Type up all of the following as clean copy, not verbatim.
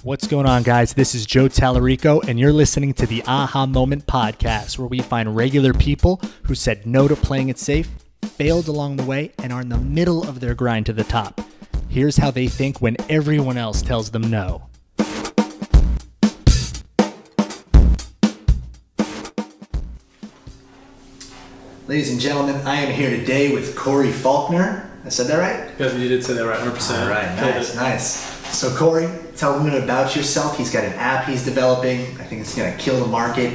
What's going on, guys? This is Joe Tallarico, and you're listening to the Aha Moment podcast, where we find regular people who said no to playing it safe, failed along the way, and are in the middle of their grind to the top. Here's how they think when everyone else tells them no. Ladies and gentlemen, I am here today with Cory Faulkner. I said that right? Yes, you did say that right, 100%. All right, nice. So Cory, tell me a bit about yourself. He's got an app he's developing. I think it's going to kill the market.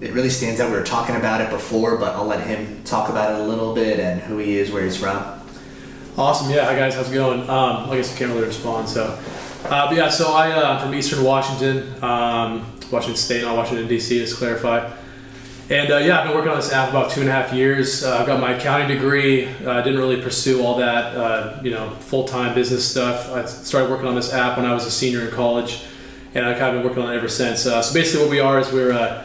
It really stands out. We were talking about it before, but I'll let him talk about it a little bit and who he is, where he's from. Awesome. Yeah. Hi, guys. How's it going? I guess I can't really respond. So I'm from Eastern Washington, Washington State, not Washington, D.C., to clarify. And I've been working on this app about 2.5 years. I've got my accounting degree. I didn't really pursue all that, full-time business stuff. I started working on this app when I was a senior in college, and I've kind of been working on it ever since. So basically what we are is we're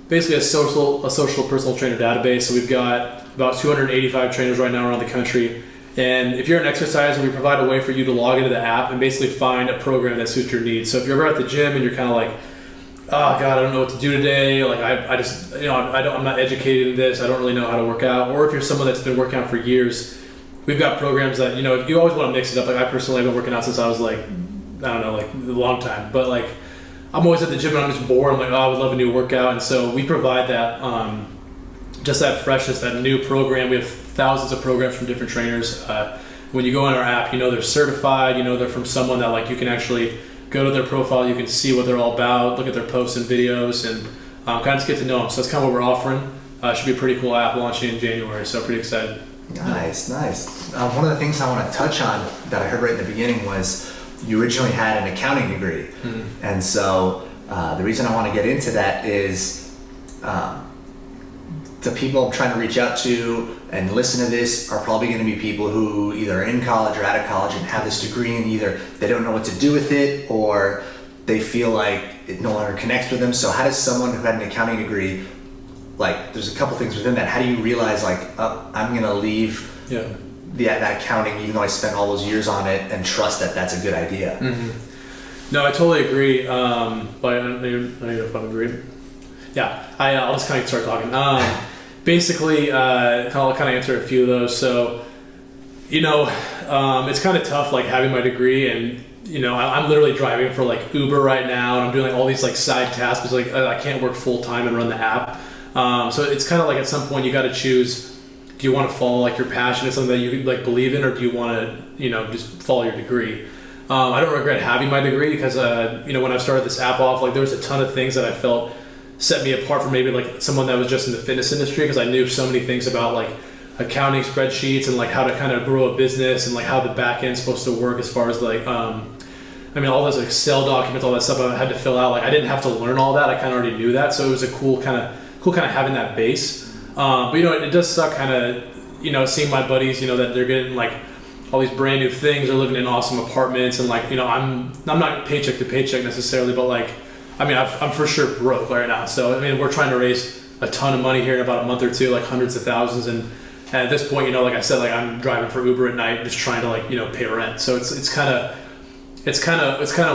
basically a social personal trainer database. So we've got about 285 trainers right now around the country. And if you're an exerciser, we provide a way for you to log into the app and basically find a program that suits your needs. So if you're ever at the gym and you're kind of like, oh God, I don't know what to do today. Like I'm not educated in this. I don't really know how to work out. Or if you're someone that's been working out for years, we've got programs that, you always want to mix it up. Like I personally have been working out since I was a long time. But like, I'm always at the gym and I'm just bored. I'm like, I would love a new workout. And so we provide that, just that freshness, that new program. We have thousands of programs from different trainers. When you go on our app, they're certified, they're from someone that like you can actually go to their profile, you can see what they're all about, look at their posts and videos, and kind of just get to know them. So that's kind of what we're offering. Should be a pretty cool app launching in January, so pretty excited. Nice. One of the things I want to touch on that I heard right in the beginning was you originally had an accounting degree. Mm-hmm. And so the reason I want to get into that is the people I'm trying to reach out to and listen to this are probably going to be people who either are in college or out of college and have this degree, and either they don't know what to do with it or they feel like it no longer connects with them. So how does someone who had an accounting degree, like there's a couple things within that, how do you realize like, I'm going to leave that accounting even though I spent all those years on it and trust that that's a good idea? Mm-hmm. No, I totally agree. But I don't know if I'm agreed. Yeah, I'll just kind of start talking. Basically, I'll kind of answer a few of those. So, it's kind of tough, like having my degree, and I'm literally driving for like Uber right now, and I'm doing like all these like side tasks because like I can't work full time and run the app. So it's kind of like at some point you got to choose: do you want to follow like your passion, it's something that you like believe in, or do you want to just follow your degree? I don't regret having my degree because when I started this app off, like there was a ton of things that I felt set me apart from maybe like someone that was just in the fitness industry, because I knew so many things about like accounting spreadsheets and like how to kind of grow a business and like how the back end's supposed to work as far as like all those Excel documents, all that stuff I had to fill out. Like I didn't have to learn all that. I kind of already knew that, so it was a cool kind of having that base. But it does suck kind of seeing my buddies that they're getting like all these brand new things, they're living in awesome apartments, and like I'm not paycheck to paycheck necessarily, but like I'm for sure broke right now. So we're trying to raise a ton of money here in about a month or two, like hundreds of thousands, and at this point, like I said, like I'm driving for Uber at night, just trying to like pay rent. So it's kind of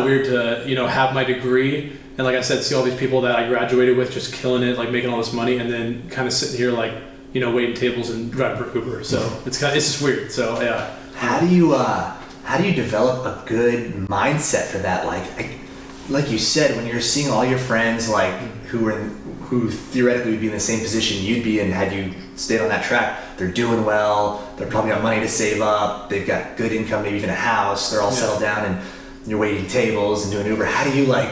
weird to have my degree and like I said, see all these people that I graduated with just killing it, like making all this money, and then kind of sitting here like waiting tables and driving for Uber. So it's just weird. So yeah. How do you develop a good mindset for that? Like you said, when you're seeing all your friends like who theoretically would be in the same position you'd be in had you stayed on that track, they're doing well, they're probably got money to save up, they've got good income, maybe even a house, they're all settled down, and you're waiting tables and doing Uber. How do you like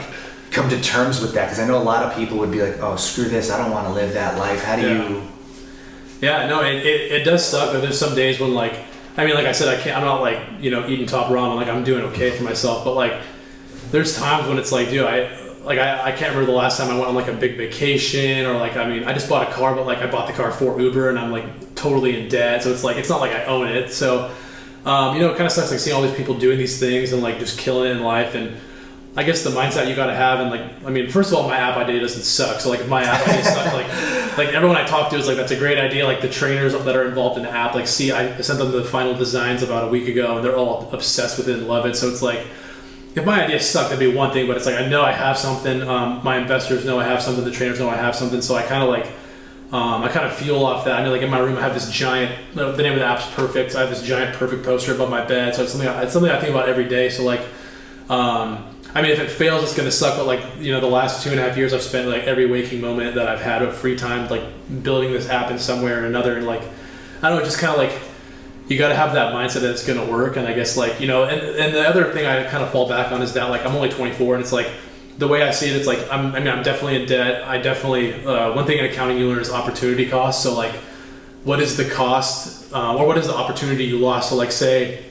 come to terms with that? Because I know a lot of people would be like, oh, screw this, I don't want to live that life. How do you? Yeah, no, it does suck. But there's some days when like I said, I'm not like eating top ramen, like I'm doing okay for myself, but like there's times when it's like, dude, I can't remember the last time I went on like a big vacation, or like I just bought a car, but like I bought the car for Uber and I'm like totally in debt, so it's like it's not like I own it. So it kind of sucks like seeing all these people doing these things and like just killing it in life. And I guess the mindset you got to have, and like first of all, my app idea doesn't suck. So like if my app idea sucks, like everyone I talk to is like, that's a great idea. Like the trainers that are involved in the app, like I sent them the final designs about a week ago, and they're all obsessed with it and love it. So it's like if my idea sucked, that'd be one thing, but it's like I know I have something. My investors know I have something. The trainers know I have something. So I kind of like, I kind of fuel off that. I know, like in my room, I have this giant. The name of the app's PerFIcT. I have this giant PerFIcT poster above my bed. So it's something I think about every day. So like, I mean, if it fails, it's gonna suck. But like, you know, the last 2.5 years, I've spent like every waking moment that I've had of free time, like building this app in some way or another, and like, I don't know, just kind of like. You got to have that mindset that it's going to work. And I guess like, you know, and the other thing I kind of fall back on is that like, I'm only 24 and it's like, the way I see it, it's like, I'm definitely in debt. I definitely, one thing in accounting you learn is opportunity cost. So like, what is the cost or what is the opportunity you lost? So like say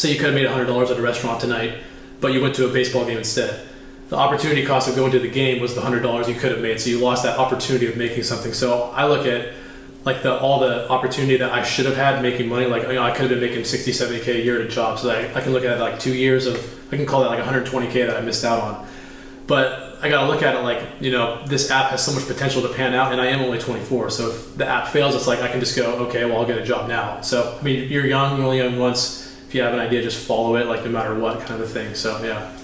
you could have made $100 at a restaurant tonight, but you went to a baseball game instead. The opportunity cost of going to the game was the $100 you could have made. So you lost that opportunity of making something. So I look at like all the opportunity that I should have had making money. Like, you know, I could have been making 60, 70K a year at a job. So that I can look at it like 2 years of, I can call that like 120K that I missed out on. But I got to look at it like, you know, this app has so much potential to pan out and I am only 24. So if the app fails, it's like, I can just go, okay, well, I'll get a job now. So, I mean, you're young, you're only young once. If you have an idea, just follow it, like no matter what kind of thing. So, yeah.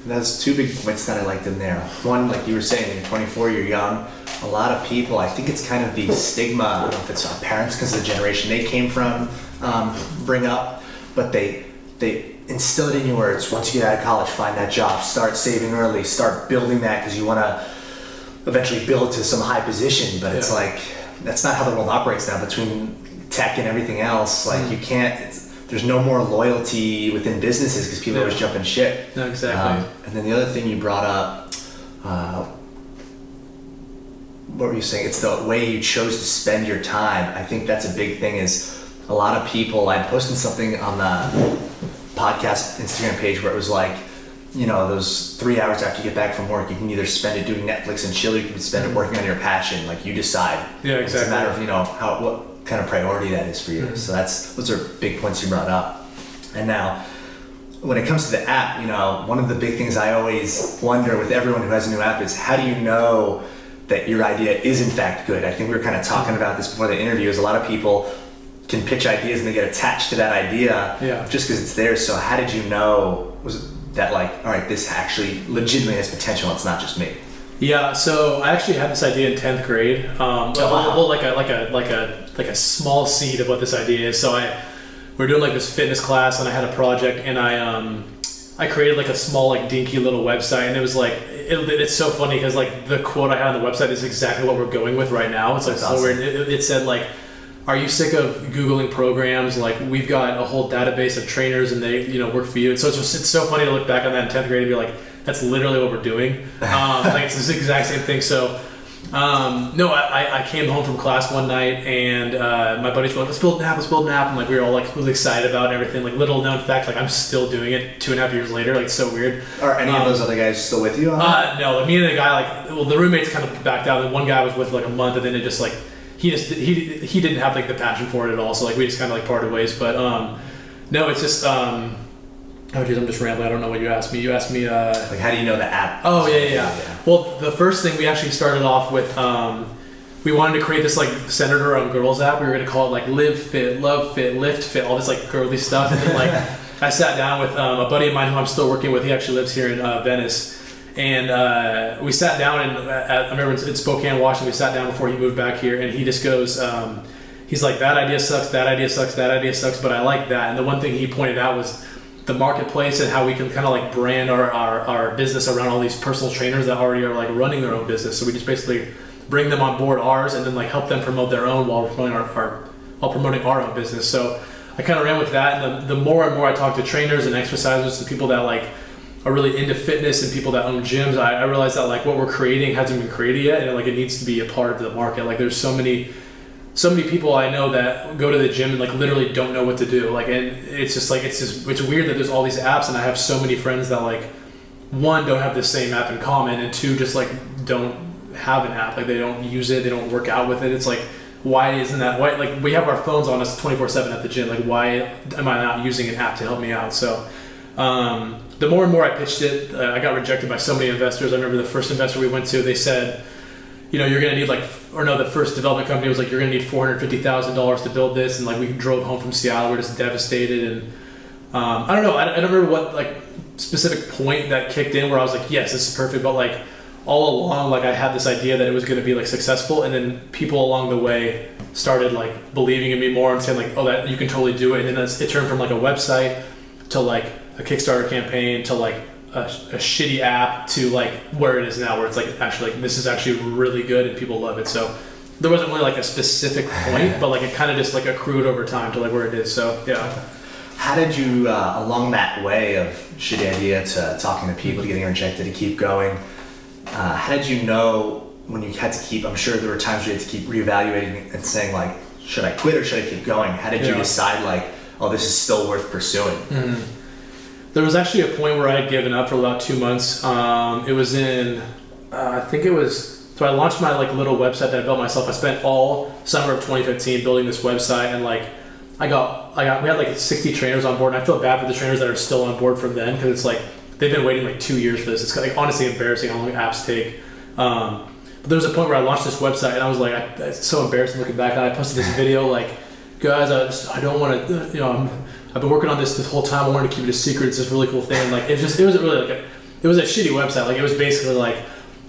There's two big points that I liked in there. One, like you were saying, when you're 24, you're young. A lot of people, I think it's kind of the stigma, I don't know if it's our parents because of the generation they came from, bring up, but they instill it in you where it's once you get out of college, find that job, start saving early, start building that because you want to eventually build to some high position. But it's like, that's not how the world operates now. Between tech and everything else, like you can't, there's no more loyalty within businesses because people always jump in shit. No, exactly. And then the other thing you brought up, what were you saying? It's the way you chose to spend your time. I think that's a big thing is a lot of people, I posted something on the podcast Instagram page where it was like, you know, those 3 hours after you get back from work, you can either spend it doing Netflix and chill, or you can spend it working on your passion. Like you decide. Yeah, exactly. It's a matter of, you know, what kind of priority that is for you. Mm-hmm. So those are big points you brought up. And now, when it comes to the app, you know, one of the big things I always wonder with everyone who has a new app is how do you know that your idea is in fact good? I think we were kind of talking about this before the interview, is a lot of people can pitch ideas and they get attached to that idea just because it's theirs. So how did you know, was it that like, all right, this actually legitimately has potential, it's not just me? Yeah, so I actually had this idea in 10th grade. Well, like a small seed of what this idea is. So we're doing like this fitness class and I had a project and I created like a small like dinky little website and it was like it's so funny because like the quote I had on the website is exactly what we're going with right now. It's like so weird. It said like, are you sick of Googling programs? Like we've got a whole database of trainers and they, you know, work for you. And so it's so funny to look back on that in 10th grade and be like, that's literally what we're doing. Like it's the exact same thing. So I came home from class one night and my buddies were like, let's build an app. And like we were all like really excited about it and everything. Like little known fact, like I'm still doing it 2.5 years later. Like it's so weird. Are any of those other guys still with you? No, like, me and the guy, like, well, the roommates kind of backed out. And one guy was with like a month and then it just like, he didn't have like the passion for it at all. So like we just kind of like parted ways. But no, it's just, oh geez, I'm just rambling. I don't know what you asked me. You asked me like how do you know the app? Oh yeah. Well, the first thing we actually started off with, we wanted to create this like centered around girls app. We were going to call it like Live Fit, Love Fit, Lift Fit, all this like girly stuff. And then like I sat down with a buddy of mine who I'm still working with. He actually lives here in Venice. And we sat down and I remember in Spokane, Washington, we sat down before he moved back here and he just goes, he's like, that idea sucks, but I like that. And the one thing he pointed out was the marketplace and how we can kind of like brand our business around all these personal trainers that already are like running their own business. So we just basically bring them on board ours and then like help them promote their own while promoting our own business. So I kind of ran with that. And the more and more I talk to trainers and exercisers and people that like are really into fitness and people that own gyms, I realized that like what we're creating hasn't been created yet and like it needs to be a part of the market. Like there's so many people I know that go to the gym and like literally don't know what to do. Like, and it's just like, it's weird that there's all these apps and I have so many friends that like, one, don't have the same app in common and two, just like don't have an app. Like they don't use it, they don't work out with it. It's like, why isn't that, why, like we have our phones on us 24/7 at the gym. Like why am I not using an app to help me out? So, the more and more I pitched it, I got rejected by so many investors. I remember the first investor we went to, they said, you know, you're going to need the first development company was like, you're going to need $450,000 to build this. And like, we drove home from Seattle. We're just devastated. And I don't know. I don't remember what, like, specific point that kicked in where I was like, yes, this is perfect. But like all along, like I had this idea that it was going to be like successful, and then people along the way started like believing in me more and saying like, oh, that you can totally do it. And then it turned from like a website to like a Kickstarter campaign to like a shitty app to like where it is now, where it's like actually like this is actually really good and people love it. So there wasn't really like a specific point, but like it kind of just like accrued over time to like where it is. So yeah. How did you, along that way of shitty idea to talking to people, to getting rejected, to keep going, how did you know when you had to keep, I'm sure there were times where you had to keep reevaluating and saying like, should I quit or should I keep going? How did you decide like, oh, this is still worth pursuing? There was actually a point where I had given up for about 2 months. It was in, I think it was, so I launched my like little website that I built myself. I spent all summer of 2015 building this website, and like we had like 60 trainers on board, and I feel bad for the trainers that are still on board from then, because it's like they've been waiting like 2 years for this. It's like honestly embarrassing how long apps take. But there was a point where I launched this website, and I was like, it's so embarrassing looking back. And I posted this video like, guys, I don't want to, you know, I've been working on this whole time. I wanted to keep it a secret. It's this really cool thing. And like it wasn't really like it was a shitty website. Like it was basically like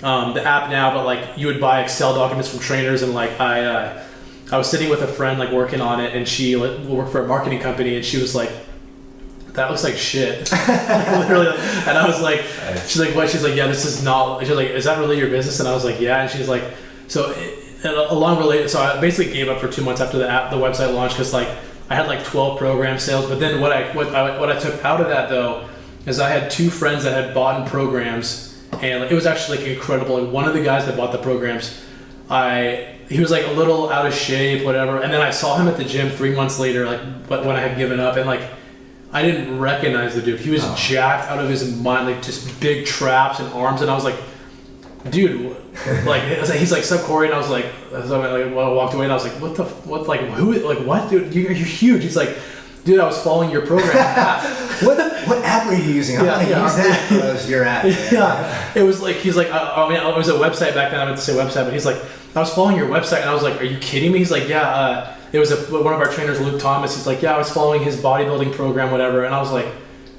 the app now, but like you would buy Excel documents from trainers, and like I was sitting with a friend like working on it, and she worked for a marketing company, and she was like, that looks like shit. Literally. And I was like, she's like, what? She's like, yeah, this is not, she's like, is that really your business? And I was like, yeah. And she's like, so I basically gave up for 2 months after the website launched, because like I had like 12 program sales. But then what I took out of that though is I had 2 friends that had bought in programs, and like, it was actually like incredible. Like one of the guys that bought the programs, he was like a little out of shape, whatever. And then I saw him at the gym 3 months later, like when I had given up, and like I didn't recognize the dude. He was jacked out of his mind, like just big traps and arms. And I was like, dude, like he's like, "Sup, Cory?" And I was like, I walked away, and I was like, what, dude? You're huge. He's like, dude, I was following your program. What app were you using? I'm gonna use that. That was your app. Yeah. It was like, he's like, I mean, it was a website back then. I meant to say website, but he's like, I was following your website, and I was like, are you kidding me? He's like, yeah. It was one of our trainers, Luke Thomas. He's like, yeah, I was following his bodybuilding program, whatever. And I was like,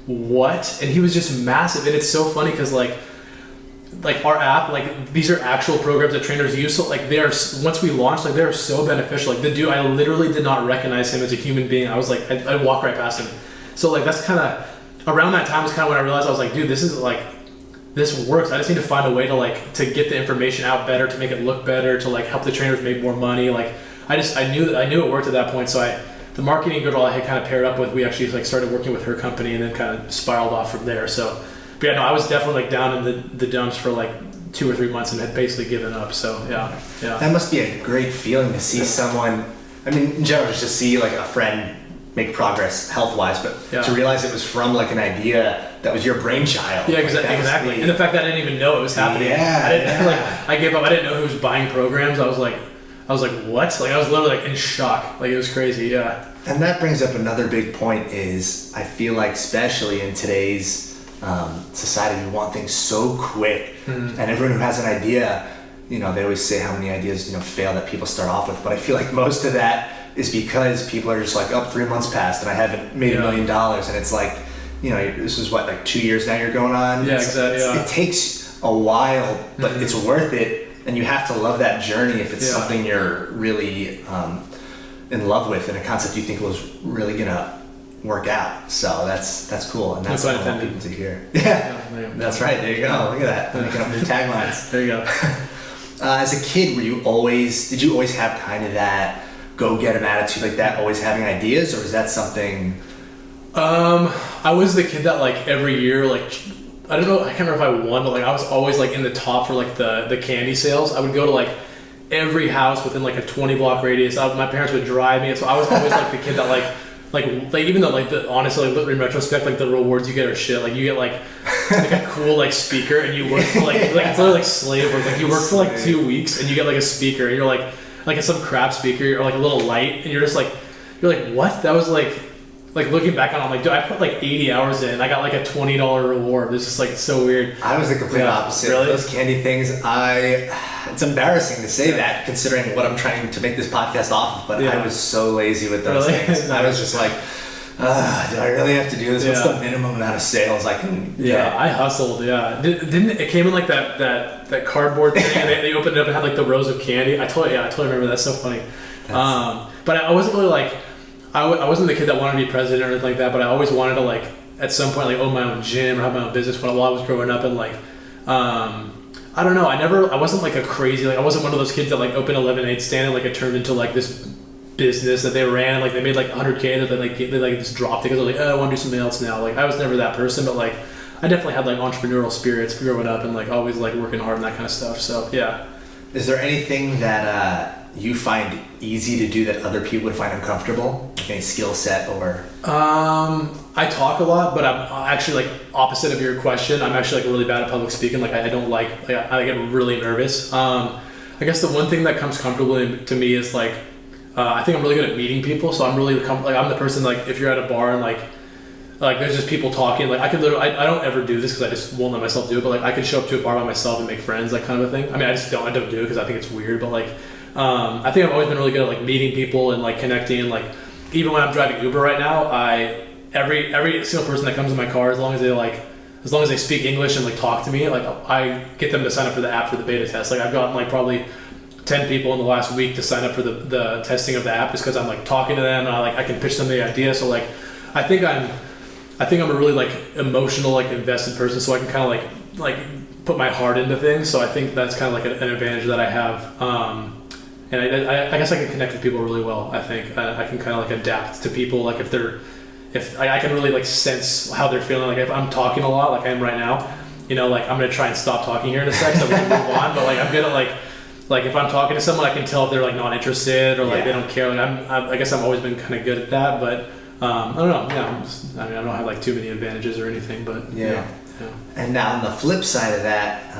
what? And he was just massive. And it's so funny because like our app, like these are actual programs that trainers use. So like once we launched, like they are so beneficial. Like the dude, I literally did not recognize him as a human being. I was like, I walked right past him. So like that's kind of around that time was kind of when I realized I was like, dude, this works. I just need to find a way to get the information out better, to make it look better, to like help the trainers make more money. Like I knew it worked at that point. So the marketing girl I had kind of paired up with, we actually like started working with her company, and then kind of spiraled off from there. So, but yeah, no, I was definitely like down in the dumps for like 2 or 3 months and had basically given up. So yeah. That must be a great feeling to see someone, I mean, in general, just to see like a friend make progress health-wise, but to realize it was from like an idea that was your brainchild. Yeah, exactly. And the fact that I didn't even know it was happening. I gave up. I didn't know who was buying programs. I was like, what? Like I was literally like in shock. Like it was crazy. Yeah. And that brings up another big point is I feel like especially in today's society, we want things so quick. And everyone who has an idea, you know, they always say how many ideas, you know, fail that people start off with. But I feel like most of that is because people are just like, 3 months passed and I haven't made $1 million. And it's like, you know, this is what, like 2 years now you're going on? Yeah, exactly. It takes a while, but it's worth it. And you have to love that journey if it's something you're really in love with and a concept you think was really gonna work out. So that's cool, and that's what I want people to hear. Yeah, that's right. There you go. Look at that. Making up new taglines. There you go. As a kid, did you always have kind of that go-get-em attitude like that, always having ideas, or is that something? I was the kid that like every year, like I don't know, I can't remember if I won, but like I was always like in the top for like the candy sales. I would go to like every house within like a 20 block radius. My parents would drive me, so I was always like the kid that like even though like honestly like, in retrospect, like the rewards you get are shit. Like you get like a cool like speaker, and you work for like it's literally like slave work. Like you work for like 2 weeks and you get like a speaker, and you're like some crap speaker or like a little light, and you're like what? That was like looking back on it, I'm like, dude, I put like 80 hours in. I got like a $20 reward. It's just like so weird. I was the complete opposite. Really? Those candy things, it's embarrassing to say that considering what I'm trying to make this podcast off of, but I was so lazy with those things. I was just like, do I really have to do this? What's Yeah. the minimum amount of sales I can get? Yeah, I hustled. Yeah, didn't it came in like that cardboard thing, and they opened it up and had like the rows of candy. I totally remember. That's so funny. But I wasn't really like I wasn't the kid that wanted to be president or anything like that. But I always wanted to like at some point like own my own gym or have my own business while I was growing up, and like I don't know. I wasn't like a crazy like I wasn't one of those kids that like opened a lemonade stand and like it turned into like this business that they ran, like they made like 100K that they just dropped it because they're like, oh, I want to do something else now. Like I was never that person, but like I definitely had like entrepreneurial spirits growing up and like always like working hard and that kind of stuff. So yeah. Is there anything that you find easy to do that other people would find uncomfortable? Like any skill set or? I talk a lot, but I'm actually like opposite of your question. I'm actually like really bad at public speaking. Like I don't like I get really nervous. I guess the one thing that comes comfortable to me is like I think I'm really good at meeting people, so I'm really like I'm the person like if you're at a bar and like there's just people talking, like I could literally I don't ever do this because I just won't let myself do it, but like I could show up to a bar by myself and make friends, like kind of a thing. I mean I don't do it because I think it's weird, but like I think I've always been really good at like meeting people and like connecting, and like even when I'm driving Uber right now, every single person that comes in my car, as long as they speak English and like talk to me, like I get them to sign up for the app for the beta test. Like I've gotten like probably 10 people in the last week to sign up for the testing of the app just because I'm like talking to them and I can pitch them the idea. So like I think I'm a really like emotional like invested person, so I can kind of like put my heart into things. So I think that's kind of like an advantage that I have. And I guess I can connect with people really well. I think I can kind of like adapt to people, like if I can really like sense how they're feeling. Like if I'm talking a lot like I am right now, you know, like I'm gonna try and stop talking here in a second so we can move on, but like I'm good at like if I'm talking to someone, I can tell if they're like not interested or like they don't care. Like I guess I've always been kind of good at that, but I don't know. Yeah, I don't have like too many advantages or anything, but yeah. And now on the flip side of that,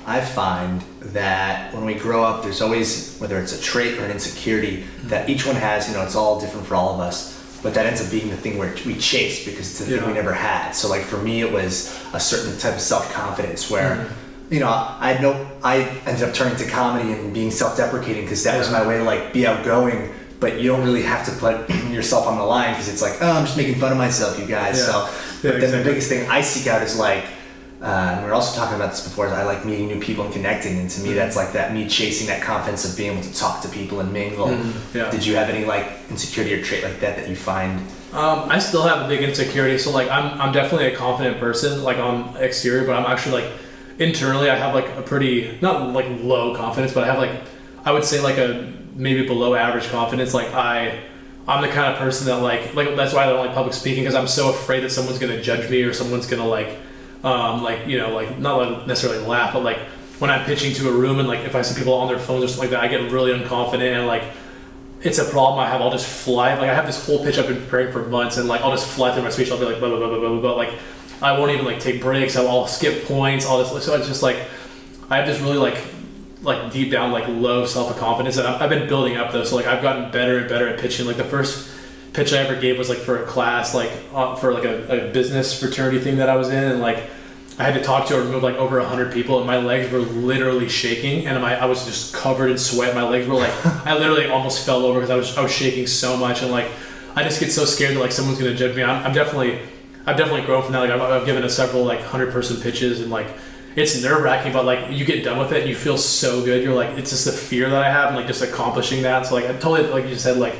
I find that when we grow up, there's always, whether it's a trait or an insecurity, that each one has. You know, it's all different for all of us, but that ends up being the thing where we chase because it's the thing we never had. So like for me, it was a certain type of self-confidence where. You know, I ended up turning to comedy and being self-deprecating because that was my way to like be outgoing, but you don't really have to put yourself on the line because it's like, oh, I'm just making fun of myself, you guys. So, but then the biggest thing I seek out is like, and we were also talking about this before, is I like meeting new people and connecting, and to me that's like that me chasing that confidence of being able to talk to people and mingle. Did you have any like insecurity or trait like that you find? I still have a big insecurity, so like I'm definitely a confident person, like on exterior, but I'm actually like internally I have like a pretty not like low confidence, but I have like I would say like a maybe below average confidence. Like I'm the kind of person that like that's why I don't like public speaking, because I'm so afraid that someone's gonna judge me or someone's gonna like you know, like not necessarily laugh, but like when I'm pitching to a room and like if I see people on their phones or something like that, I get really unconfident and like it's a problem I have. I'll just fly, like I have this whole pitch I've been preparing for months and like I'll just fly through my speech. I'll be like blah blah blah blah blah blah, like I won't even like take breaks. I'll skip points. All this. So it's just like I have this really like deep down like low self-confidence, and I've been building up though. So like I've gotten better and better at pitching. Like the first pitch I ever gave was like for a class, like for like a business fraternity thing that I was in, and like I had to talk to a room of like over 100 people, and my legs were literally shaking, and I was just covered in sweat. My legs were like I literally almost fell over because I was shaking so much, and like I just get so scared that like someone's gonna judge me. I've definitely grown from that. Like I've given several like 100-person pitches, and like it's nerve-wracking, but like you get done with it and you feel so good. You're like, it's just the fear that I have and like just accomplishing that. So like I totally, like you said, like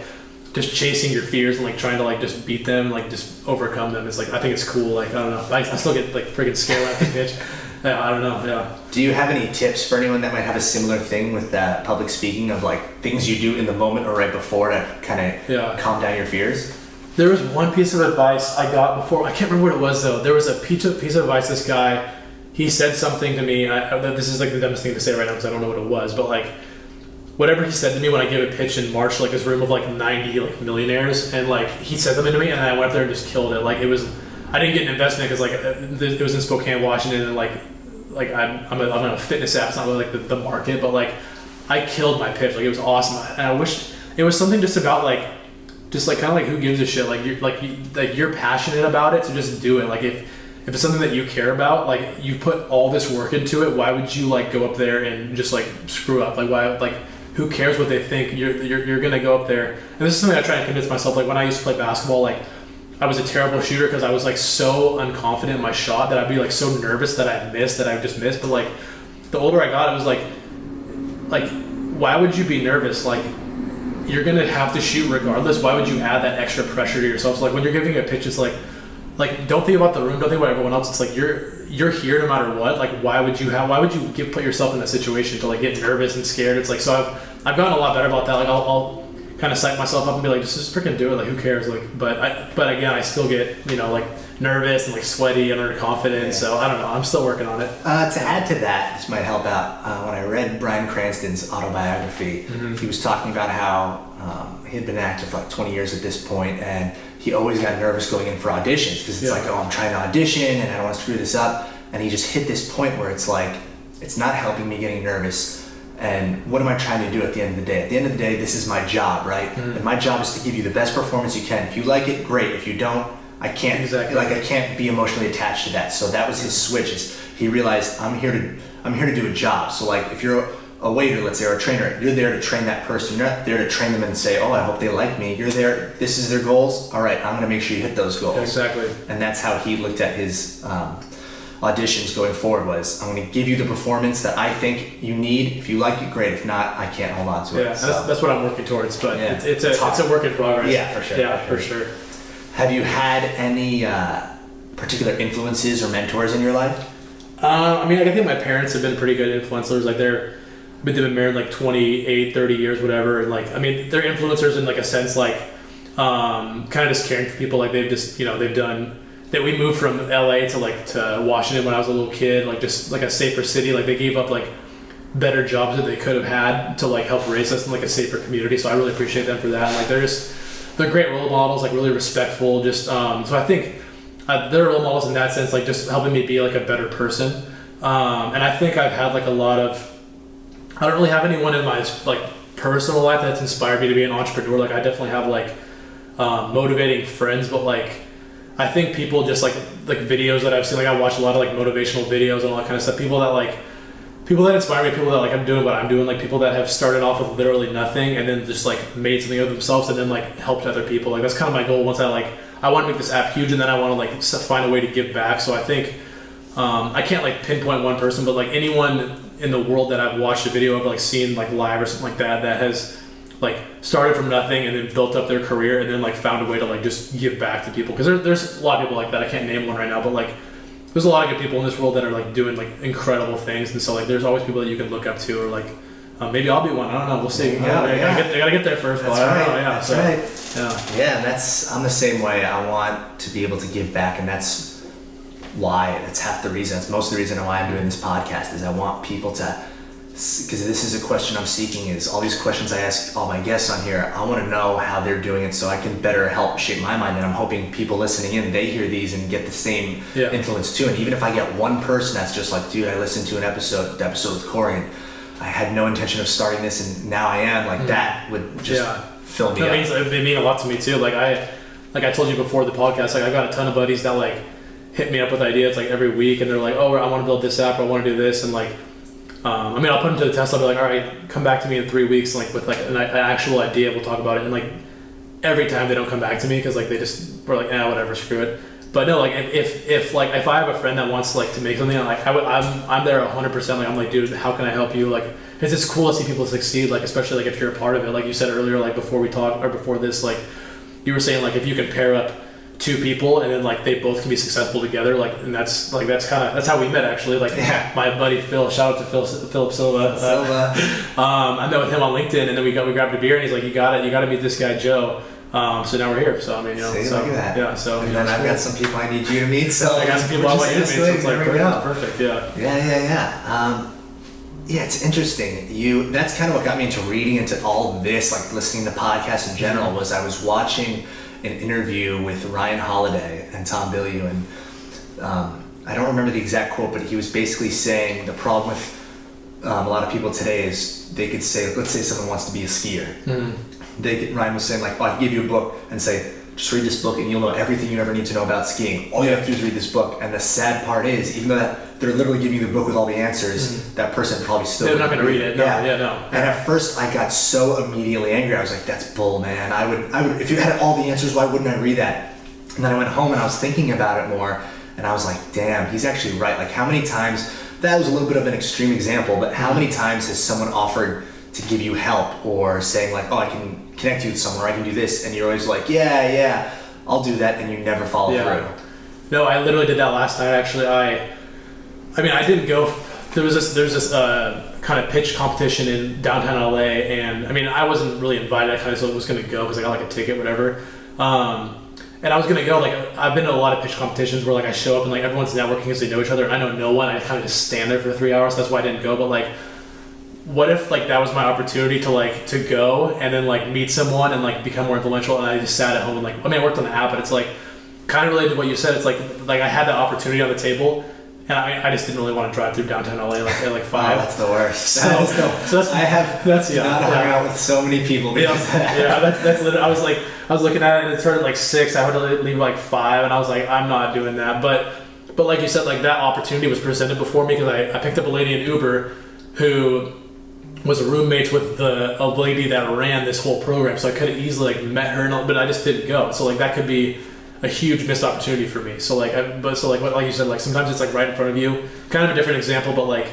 just chasing your fears and like trying to like just beat them, like just overcome them. It's like I think it's cool. Like I don't know, I still get like freaking scared after pitch. Yeah, I don't know. Yeah. Do you have any tips for anyone that might have a similar thing with public speaking, of like things you do in the moment or right before to kind of calm down your fears? There was one piece of advice I got before. I can't remember what it was though. There was a piece of advice. This guy, he said something to me. This is like the dumbest thing to say right now because I don't know what it was. But like, whatever he said to me when I gave a pitch in March, like this room of like 90 like millionaires, and like he said something to me, and I went up there and just killed it. Like it was, I didn't get an investment because like it was in Spokane, Washington, and like I'm on a fitness app. It's not really like the market, but like I killed my pitch. Like it was awesome, and I wish it was something just about like. Just like kind of like who gives a shit, like you're passionate about it, so just do it. Like if it's something that you care about, like you put all this work into it, why would you like go up there and just like screw up? Like why, like who cares what they think? You're gonna go up there, and this is something I try and convince myself. Like when I used to play basketball, like I was a terrible shooter because I was like so unconfident in my shot that I'd be like so nervous that I would just miss. But like the older I got, it was like why would you be nervous? Like you're gonna have to shoot regardless. Why would you add that extra pressure to yourself? So like when you're giving a pitch, it's like don't think about the room, don't think about everyone else. It's like you're here no matter what. Like why would you put yourself in that situation to like get nervous and scared? It's like, so I've gotten a lot better about that. Like I'll kind of psych myself up and be like, just freaking do it. Like who cares? Like, but again, I still get, like nervous and like sweaty and underconfident. Yeah. So I don't know. I'm still working on it. To add to that, this might help out. When I read Bryan Cranston's autobiography, he was talking about how he had been an actor for like 20 years at this point, and he always got nervous going in for auditions because it's like, oh, I'm trying to audition and I don't want to screw this up. And he just hit this point where it's like, it's not helping me getting nervous. And what am I trying to do at the end of the day? At the end of the day, this is my job, right? And my job is to give you the best performance you can. If you like it, great. If you don't, I can't. Exactly. I can't be emotionally attached to that. So that was his switch. He realized I'm here to do a job. So like if you're a waiter, let's say, or a trainer, you're there to train that person. You're not there to train them and say, oh, I hope they like me. You're there. This is their goals. All right, I'm going to make sure you hit those goals. Exactly. And that's how he looked at his auditions going forward. Was I'm going to give you the performance that I think you need. If you like it, great. If not, I can't hold on to it. Yeah, so that's what I'm working towards. But it's a work in progress. Yeah, for sure. Yeah, for sure. Have you had any particular influences or mentors in your life? I think my parents have been pretty good influencers. Like they've been married like 28, 30 years, whatever. And like, they're influencers in like a sense, like kind of just caring for people. Like they've just, they've done that. We moved from LA to Washington when I was a little kid, like just like a safer city. Like they gave up like better jobs that they could have had to like help raise us in like a safer community. So I really appreciate them for that. And like they're great role models, like really respectful. Just so I think they're role models in that sense, like just helping me be like a better person. And I think I've had like a lot of. I don't really have anyone in my like personal life that's inspired me to be an entrepreneur. Like I definitely have like motivating friends, but like I think people just like videos that I've seen. Like I watch a lot of like motivational videos and all that kind of stuff. People that inspire me, people that like I'm doing what I'm doing, like people that have started off with literally nothing and then just like made something of themselves and then like helped other people. Like that's kind of my goal. Once I want to make this app huge, and then I want to like find a way to give back. So I think I can't like pinpoint one person, but like anyone in the world that I've watched a video of, like seen like live or something like that has like started from nothing and then built up their career and then like found a way to like just give back to people. Because there's a lot of people like that. I can't name one right now, but like there's a lot of good people in this world that are like doing like incredible things. And so like there's always people that you can look up to, or like maybe I'll be one. I don't know. We'll see. I gotta get there first. That's right. I don't know. Yeah, Yeah, and I'm the same way. I want to be able to give back, and that's half the reason. That's most of the reason why I'm doing this podcast. Is I want people to, because this is a question I'm seeking. Is all these questions I ask all my guests on here. I want to know how they're doing it so I can better help shape my mind. And I'm hoping people listening in, they hear these and get the same influence too. And even if I get one person that's just like, dude, I listened to the episode with Cory, and I had no intention of starting this, and now I am. Like that would just fill me up. They mean a lot to me too. Like I told you before the podcast, like I got a ton of buddies that like hit me up with ideas like every week, and they're like, oh, I want to build this app, or I want to do this, and like I'll put them to the test. I'll be like, all right, come back to me in 3 weeks, like with like an actual idea. We'll talk about it. And like every time they don't come back to me because like they just were like, whatever, screw it. But no, like if I have a friend that wants like to make something, like I'm there 100%. Like I'm like, dude, how can I help you? Like it's just cool to see people succeed. Like especially like if you're a part of it. Like you said earlier, like before we talked or before this, like you were saying, like if you can pair up two people and then like they both can be successful together, like, and that's how we met actually. Like my buddy Phil, shout out to Philip Silva. I met with him on LinkedIn, and then we grabbed a beer, and he's like, you gotta meet this guy Joe. So now we're here. So See, look at that. Yeah. So and then I've got some people I need you to meet. So I got some people I want you to meet. So it's like perfect. Yeah. Yeah. It's interesting. That's kind of what got me into reading into all of this, like listening to podcasts in general. Was I was watching an interview with Ryan Holiday and Tom Bilyeu, and I don't remember the exact quote, but he was basically saying the problem with a lot of people today is they could say, let's say someone wants to be a skier. Ryan was saying like, I can give you a book and say, just read this book and you'll know everything you ever need to know about skiing. All you have to do is read this book. And the sad part is, even though they're literally giving you the book with all the answers, that person probably still they're not going to read it. No. And at first I got so immediately angry. I was like, that's bull, man. I would if you had all the answers, why wouldn't I read that? And then I went home and I was thinking about it more, and I was like, damn, he's actually right. Like, how many times, that was a little bit of an extreme example, but how many times has someone offered to give you help or saying like, oh, I can connect you with someone, or I can do this, and you're always like, yeah, I'll do that, and you never follow through. No, I literally did that last night. Actually, I mean, I didn't go. There's this kind of pitch competition in downtown LA, and I mean, I wasn't really invited. I kind of was going to go because I got like a ticket, whatever. And I was going to go. Like, I've been to a lot of pitch competitions where like I show up and like everyone's networking because they know each other, and I know no one. I kind of just stand there for 3 hours. That's why I didn't go. But like, what if like that was my opportunity to go and then like meet someone and like become more influential, and I just sat at home and like, I mean, I worked on the app, but it's like kind of related to what you said. It's like I had the opportunity on the table, and I just didn't really want to drive through downtown LA like at like 5. Oh, that's the worst. So that's, I have that's not hung out with so many people. That's literally. I was looking at it, and it started at like 6. I had to leave like 5, and I was like, I'm not doing that. But like you said, like that opportunity was presented before me because I picked up a lady in Uber who was roommates with a lady that ran this whole program, so I could have easily like met her, but I just didn't go. So like that could be a huge missed opportunity for me. So like, like you said, like sometimes it's like right in front of you. Kind of a different example, but like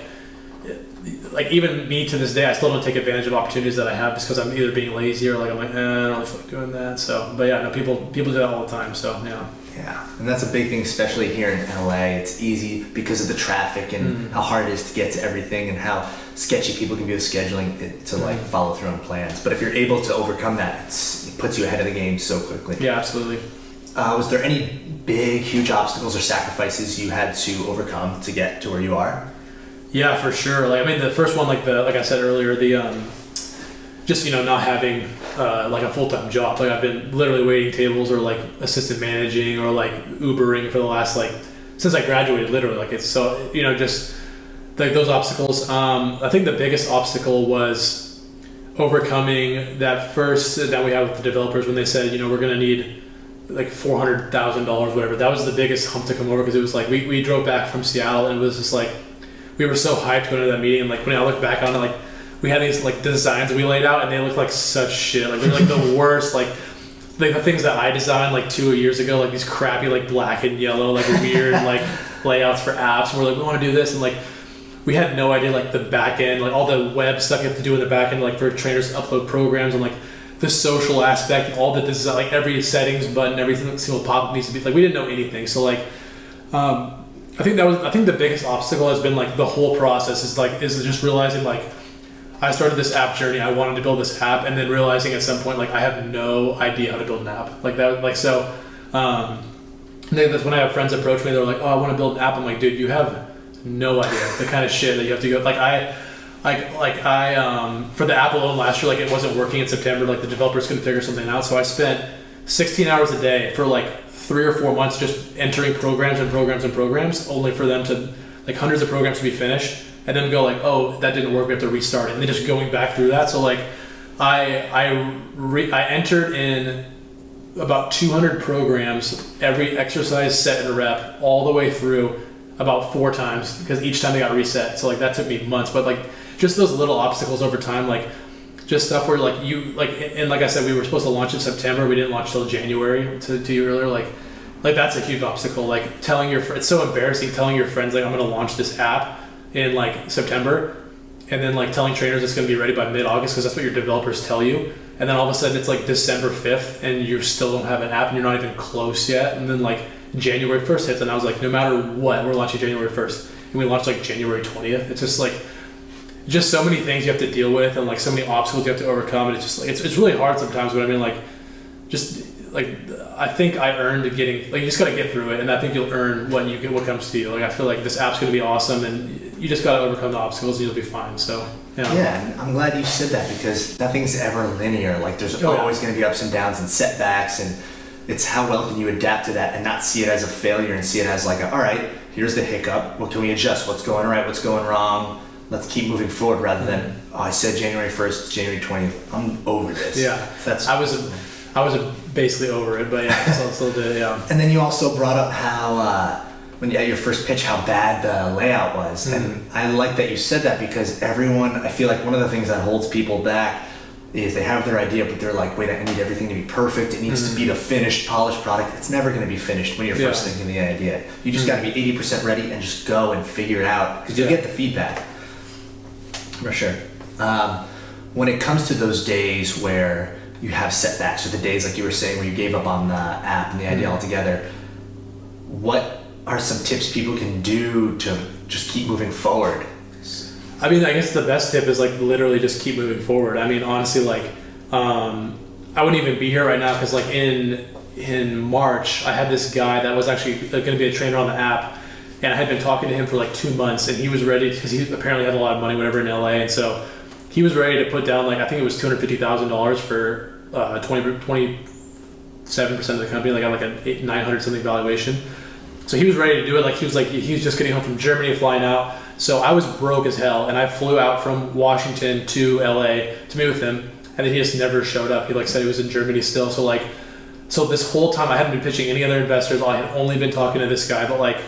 even me to this day, I still don't take advantage of opportunities that I have just because I'm either being lazy or like I'm like, I don't really feel like doing that. So, but yeah, no, people do that all the time. So yeah. Yeah, and that's a big thing, especially here in LA. It's easy because of the traffic and how hard it is to get to everything, and how sketchy people can be with scheduling to like follow through on plans. But if you're able to overcome that, it puts you ahead of the game so quickly. Yeah, absolutely. Was there any big, huge obstacles or sacrifices you had to overcome to get to where you are? Yeah, for sure. Like, I mean, the first one, like I said earlier, just, you know, not having like a full-time job. Like I've been literally waiting tables or like assistant managing or like Ubering for the last like, since I graduated, literally. Like it's so, you know, just like those obstacles. I think the biggest obstacle was overcoming that first that we had with the developers when they said, you know, we're going to need like $400,000, whatever. That was the biggest hump to come over because it was like, we drove back from Seattle and it was just like, we were so hyped going to that meeting. And like when I look back on it, like, we had these like designs we laid out and they looked like such shit. Like they're like the worst, like the things that I designed like 2 years ago, like these crappy like black and yellow, like weird like layouts for apps. And we're like, we want to do this, and like we had no idea like the back end, like all the web stuff you have to do in the back end, like for trainers to upload programs, and like the social aspect, all the design, like every settings button, everything single pop-up needs to be like, we didn't know anything. So like I think the biggest obstacle has been like the whole process is just realizing like I started this app journey. I wanted to build this app, and then realizing at some point, like I have no idea how to build an app. Like that, like so. That's when I have friends approach me. They're like, "Oh, I want to build an app." I'm like, "Dude, you have no idea the kind of shit that you have to go." Like I for the app alone last year, like it wasn't working in September. Like the developers couldn't figure something out, so I spent 16 hours a day for like 3 or 4 months just entering programs, only for them to like hundreds of programs to be finished. And then go like, oh, that didn't work, we have to restart it. And then just going back through that. So like, I entered in about 200 programs, every exercise, set, and rep, all the way through about 4 times, because each time they got reset. So like that took me months. But like, just those little obstacles over time, like just stuff where like you, like, and like I said, we were supposed to launch in September. We didn't launch till January, to you earlier. Like that's a huge obstacle. Like telling it's so embarrassing telling your friends, like, I'm going to launch this app in like September, and then like telling trainers it's going to be ready by mid-August because that's what your developers tell you, and then all of a sudden it's like December 5th and you still don't have an app and you're not even close yet, and then like January 1st hits and I was like, no matter what, we're launching January 1st, and we launched like January 20th. It's just like so many things you have to deal with and like so many obstacles you have to overcome, and it's just like it's really hard sometimes, but I mean like just like I think I earned getting, like, you just got to get through it, and I think you'll earn what comes to you. Like I feel like this app's going to be awesome, and you just got to overcome the obstacles and you'll be fine. So yeah, and I'm glad you said that because nothing's ever linear. Like there's always going to be ups and downs and setbacks, and it's how well can you adapt to that and not see it as a failure and see it as like, all right, here's the hiccup. What can we adjust? What's going right? What's going wrong? Let's keep moving forward rather than, oh, I said January 1st, it's January 20th. I'm over this. Yeah, I was basically over it, but yeah, still did, yeah. And then you also brought up how when you had your first pitch, how bad the layout was. And I like that you said that because everyone, I feel like one of the things that holds people back is they have their idea, but they're like, wait, I need everything to be perfect. It needs to be the finished, polished product. It's never going to be finished when you're first thinking the idea. You just got to be 80% ready and just go and figure it out, because you'll get the feedback. For sure. When it comes to those days where you have setbacks, or the days like you were saying where you gave up on the app and the idea altogether, what are some tips people can do to just keep moving forward? I mean, I guess the best tip is like literally just keep moving forward. I mean, honestly, like I wouldn't even be here right now because like in March I had this guy that was actually going to be a trainer on the app, and I had been talking to him for like 2 months, and he was ready because he apparently had a lot of money, whatever, in LA, and so he was ready to put down like, I think it was $250,000 for 27% of the company, like at like a 900 something valuation. So he was ready to do it. Like he was just getting home from Germany, flying out. So I was broke as hell, and I flew out from Washington to LA to meet with him, and then he just never showed up. He like said he was in Germany still. So this whole time I hadn't been pitching any other investors. I had only been talking to this guy, but like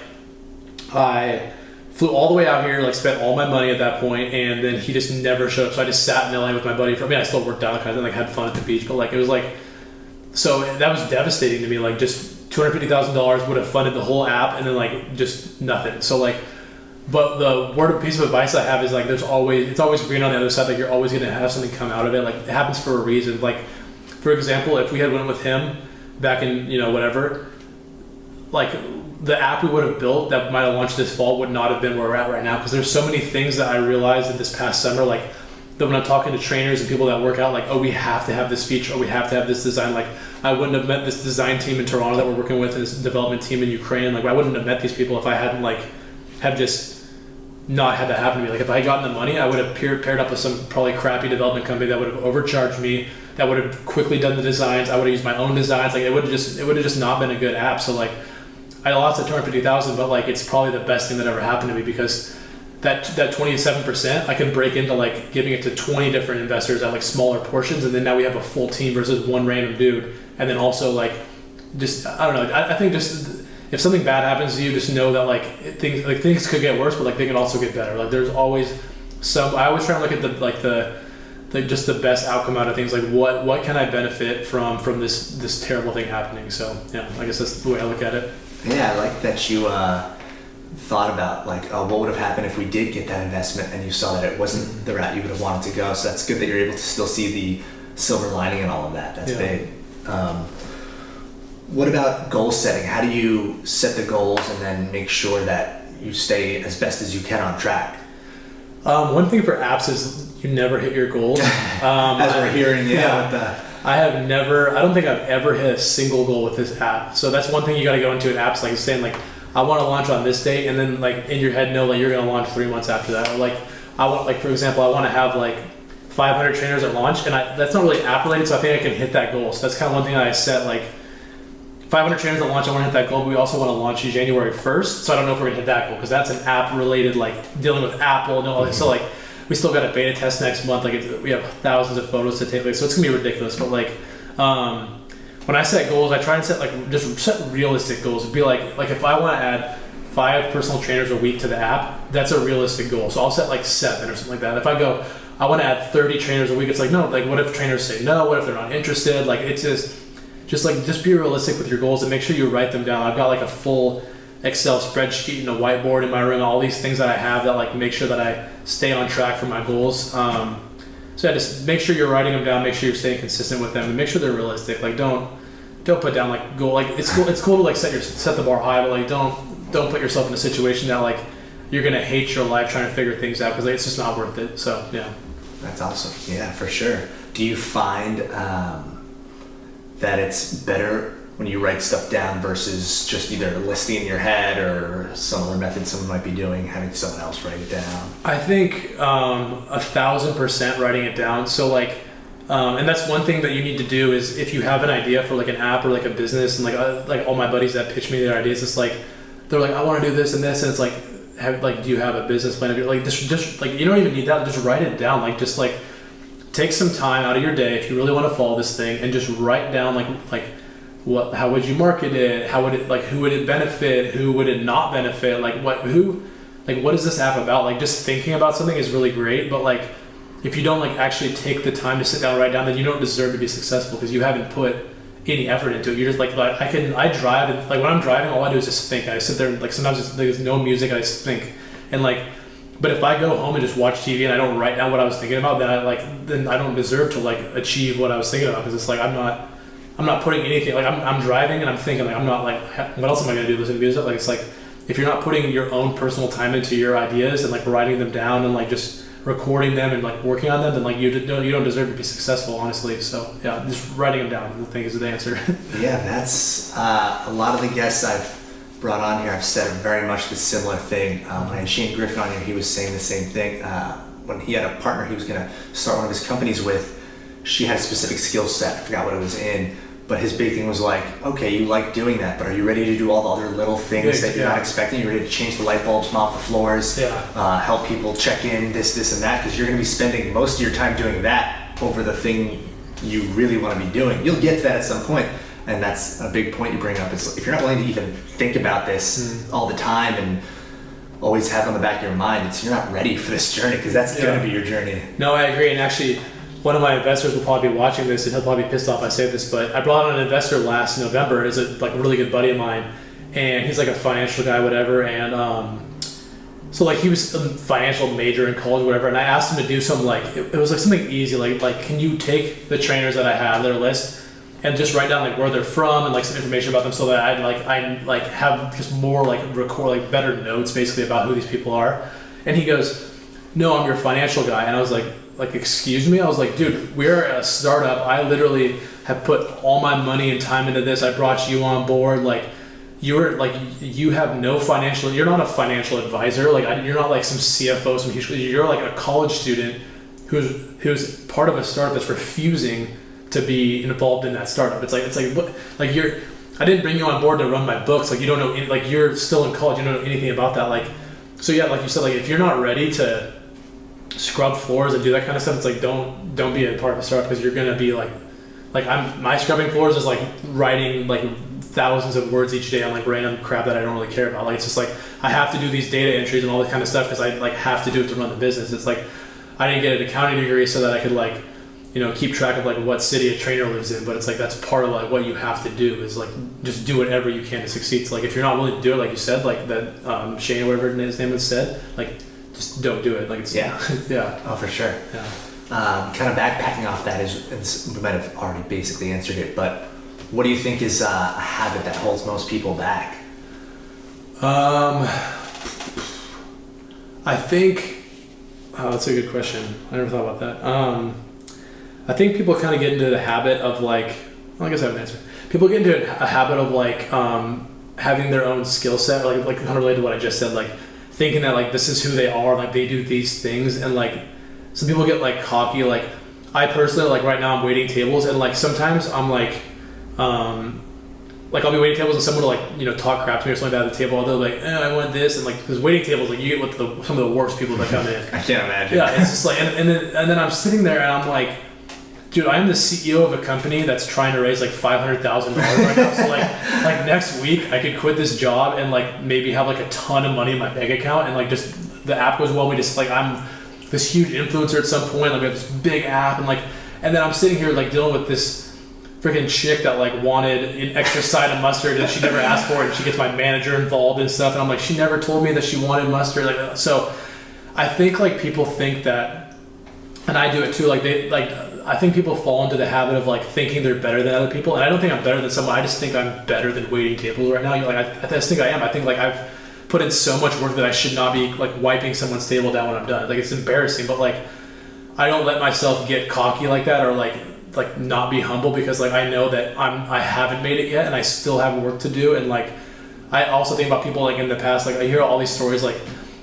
I flew all the way out here, like spent all my money at that point, and then he just never showed up. So I just sat in LA with my buddy. I still worked out, kind of like had fun at the beach, but like it was like, so that was devastating to me. Like just $250,000 would have funded the whole app, and then like just nothing. So like, but the piece of advice I have is like, it's always green on the other side. Like you're always going to have something come out of it. Like it happens for a reason. Like for example, if we had went with him back in, whatever, like the app we would have built that might have launched this fall would not have been where we're at right now. Because there's so many things that I realized in this past summer, like that when I'm talking to trainers and people that work out, like, oh, we have to have this feature, or we have to have this design. Like I wouldn't have met this design team in Toronto that we're working with, and this development team in Ukraine. Like I wouldn't have met these people if I hadn't like have just not had that happen to me. Like if I had gotten the money, I would have paired up with some probably crappy development company that would have overcharged me, that would have quickly done the designs. I would have used my own designs. Like it would have just not been a good app. So like I lost at 250,000, but like it's probably the best thing that ever happened to me, because that 27% I can break into like giving it to 20 different investors at like smaller portions, and then now we have a full team versus one random dude. And then also like just I don't know. I think just if something bad happens to you, just know that like things could get worse, but like they can also get better. Like there's always some. I always try to look at the just the best outcome out of things. Like what can I benefit from this terrible thing happening? So yeah, I guess that's the way I look at it. Yeah, I like that you thought about like, oh, what would have happened if we did get that investment, and you saw that it wasn't the route you would have wanted to go. So that's good that you're able to still see the silver lining in all of that. That's big. What about goal setting? How do you set the goals and then make sure that you stay as best as you can on track? One thing for apps is you never hit your goals. As we're hearing, I don't think I've ever hit a single goal with this app. So that's one thing you got to go into an app's like saying like, I want to launch on this date, and then like in your head know like you're going to launch 3 months after that. Or like I want, like for example, I want to have like 500 trainers at launch, and that's not really app related, so I think I can hit that goal. So that's kind of one thing that I set, like 500 trainers at launch, I want to hit that goal, but we also want to launch January 1st. So I don't know if we're going to hit that goal, because that's an app related, like dealing with Apple and all that. So like we still got a beta test next month. Like we have thousands of photos to take, like, so it's gonna be ridiculous. But like when I set goals, I try and set like just set realistic goals. It'd be like if I want to add 5 personal trainers a week to the app, that's a realistic goal. So I'll set like 7 or something like that. If I go, I want to add 30 trainers a week, it's like, no, like what if trainers say no? What if they're not interested? Like it's just be realistic with your goals and make sure you write them down. I've got like a full Excel spreadsheet and a whiteboard in my room, all these things that I have that like make sure that I stay on track for my goals. So yeah, just make sure you're writing them down, make sure you're staying consistent with them, and make sure they're realistic. Like don't put down like goal, like it's cool to like set the bar high, but like don't put yourself in a situation that like you're gonna hate your life trying to figure things out, because like, it's just not worth it. So yeah. That's awesome. Yeah, for sure. Do you find that it's better when you write stuff down versus just either listing in your head, or some other method someone might be doing, having someone else write it down? I think 1,000% writing it down. So like, and that's one thing that you need to do is if you have an idea for like an app or like a business, and like all my buddies that pitch me their ideas, it's like they're like, I want to do this and this, and it's like, do you have a business plan? Like just like you don't even need that. Just write it down. Like just like take some time out of your day if you really want to follow this thing, and just write down like how would you market it? How would it, like, who would it benefit? Who would it not benefit? Like what is this app about? Like just thinking about something is really great, but like if you don't like actually take the time to sit down and write down, then you don't deserve to be successful because you haven't put any effort into it. You're just like I drive, and like when I'm driving, all I do is just think. I sit there and like sometimes there's no music, I just think. And like, but if I go home and just watch TV and I don't write down what I was thinking about, then I don't deserve to like achieve what I was thinking about, because it's like I'm not putting anything, like I'm driving and I'm thinking, like I'm not like, what else am I gonna do, listen to music? Like it's like, if you're not putting your own personal time into your ideas and like writing them down and like just recording them and like working on them, then like you don't deserve to be successful, honestly. So yeah, just writing them down, I think, is the answer. Yeah, that's a lot of the guests I've brought on here, I've said very much the similar thing. When I had Shane Griffin on here, he was saying the same thing. When he had a partner he was going to start one of his companies with, she had a specific skill set, I forgot what it was in, but his big thing was like, okay, you like doing that, but are you ready to do all the other little things that you're not expecting? You're ready to change the light bulbs, mop the floors, help people check in, this and that, because you're going to be spending most of your time doing that over the thing you really want to be doing. You'll get to that at some point. And that's a big point you bring up. It's if you're not willing to even think about this all the time and always have it on the back of your mind, you're not ready for this journey, because that's going to be your journey. No, I agree. And actually, one of my investors will probably be watching this, and he'll probably be pissed off I say this, but I brought on an investor last November. It's a really good buddy of mine, and he's like a financial guy, whatever. And so like he was a financial major in college, whatever. And I asked him to do some like it was like something easy, like can you take the trainers that I have, their list, and just write down like where they're from and like some information about them, so that I have just more like record like better notes basically about who these people are. And he goes, "No, I'm your financial guy." And I was like excuse me? I was like, dude, we're a startup. I literally have put all my money and time into this. I brought you on board. Like you have no financial. You're not a financial advisor. Like you're not like some CFO, some huge. You're like a college student who's part of a startup that's refusing to be involved in that startup. It's like what, like I didn't bring you on board to run my books. Like you don't know, like you're still in college, you don't know anything about that. Like, so yeah, like you said, like if you're not ready to scrub floors and do that kind of stuff, it's like don't be a part of a startup, because you're gonna be like my scrubbing floors is like writing like thousands of words each day on like random crap that I don't really care about. Like it's just like I have to do these data entries and all that kind of stuff because I like have to do it to run the business. It's like I didn't get an accounting degree so that I could like, you know, keep track of like what city a trainer lives in, but it's like that's part of like what you have to do is like just do whatever you can to succeed. So like if you're not willing to do it, like you said, like that Shane, whatever his name was, said, like just don't do it. Like it's yeah. Oh, for sure. Yeah. Kind of backpacking off that is we might have already basically answered it, but what do you think is a habit that holds most people back? I think that's a good question. I never thought about that. I think people kind of get into the habit of like, well, I guess I have an answer. People get into a habit of like having their own skill set, like kind of related to what I just said, like thinking that like this is who they are, like they do these things, and like some people get like cocky. Like I personally, like right now I'm waiting tables, and like sometimes I'm like I'll be waiting tables and someone will like, you know, talk crap to me or something like that at the table. They'll be like, I want this, and like because waiting tables, like you get with some of the worst people that come in. I can't imagine. Yeah, it's just like, and then I'm sitting there and I'm like, dude, I'm the CEO of a company that's trying to raise like $500,000 right now. So like next week I could quit this job and like maybe have like a ton of money in my bank account, and like just the app goes well. We just like I'm this huge influencer at some point. Like we have this big app, and then I'm sitting here like dealing with this freaking chick that like wanted an extra side of mustard and she never asked for it, and she gets my manager involved and stuff, and I'm like, she never told me that she wanted mustard. Like so, I think like people think that, and I do it too. Like they like. I think people fall into the habit of like thinking they're better than other people, and I don't think I'm better than someone. I just think I'm better than waiting tables right now. You know, like I just think I am. I think like I've put in so much work that I should not be like wiping someone's table down when I'm done. Like it's embarrassing, but like I don't let myself get cocky like that, or like not be humble, because like I know that I haven't made it yet, and I still have work to do. And like I also think about people like in the past. Like I hear all these stories, like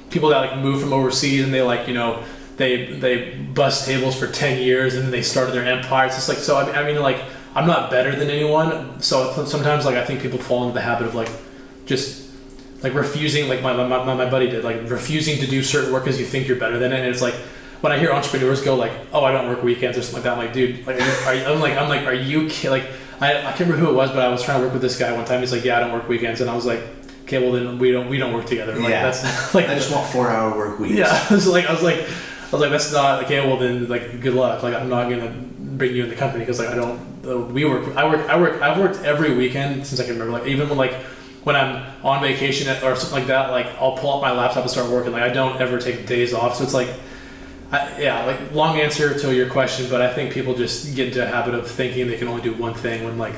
people that like move from overseas and they like, you know, they bust tables for 10 years and then they started their empire. It's just like, so I mean like I'm not better than anyone. So sometimes like I think people fall into the habit of like just like refusing, like my buddy did, like refusing to do certain work because you think you're better than it. And it's like when I hear entrepreneurs go like, oh, I don't work weekends or something like that, I'm like, dude, like I'm like are you like I can't remember who it was, but I was trying to work with this guy one time. He's like, yeah, I don't work weekends. And I was like, okay, well then we don't work together. Like, yeah. That's like I just want 4-hour work weeks. Yeah. I was like was like, that's not okay. Well, then like, good luck. Like, I'm not gonna bring you in the company because like I don't. I've worked every weekend since I can remember. Like even when I'm on vacation or something like that, like I'll pull up my laptop and start working. Like I don't ever take days off. So it's like, like long answer to your question, but I think people just get into a habit of thinking they can only do one thing when like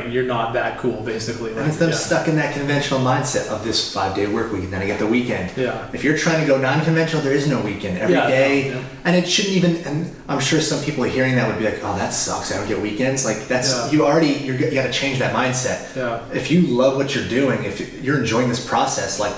you're not that cool, basically. Like, and it's them stuck in that conventional mindset of this 5-day work week, and then I get the weekend. Yeah. If you're trying to go non-conventional, there is no weekend. Every day, and it shouldn't even. And I'm sure some people hearing that would be like, "Oh, that sucks. I don't get weekends." Like that's you got to change that mindset. Yeah. If you love what you're doing, if you're enjoying this process, like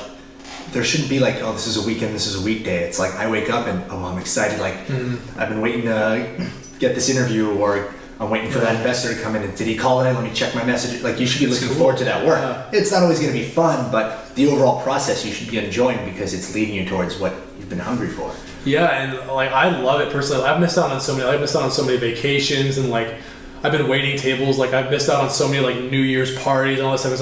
there shouldn't be like, "Oh, this is a weekend. This is a weekday." It's like I wake up and I'm excited. Like I've been waiting to get this interview, or I'm waiting for that investor to come in. And did he call in? Let me check my message. Like you should be looking forward to that work. Yeah. It's not always going to be fun, but the overall process you should be enjoying because it's leading you towards what you've been hungry for. Yeah, and like I love it personally. I've missed out on so many vacations, and like I've been waiting tables. Like I've missed out on so many like New Year's parties and all this stuff.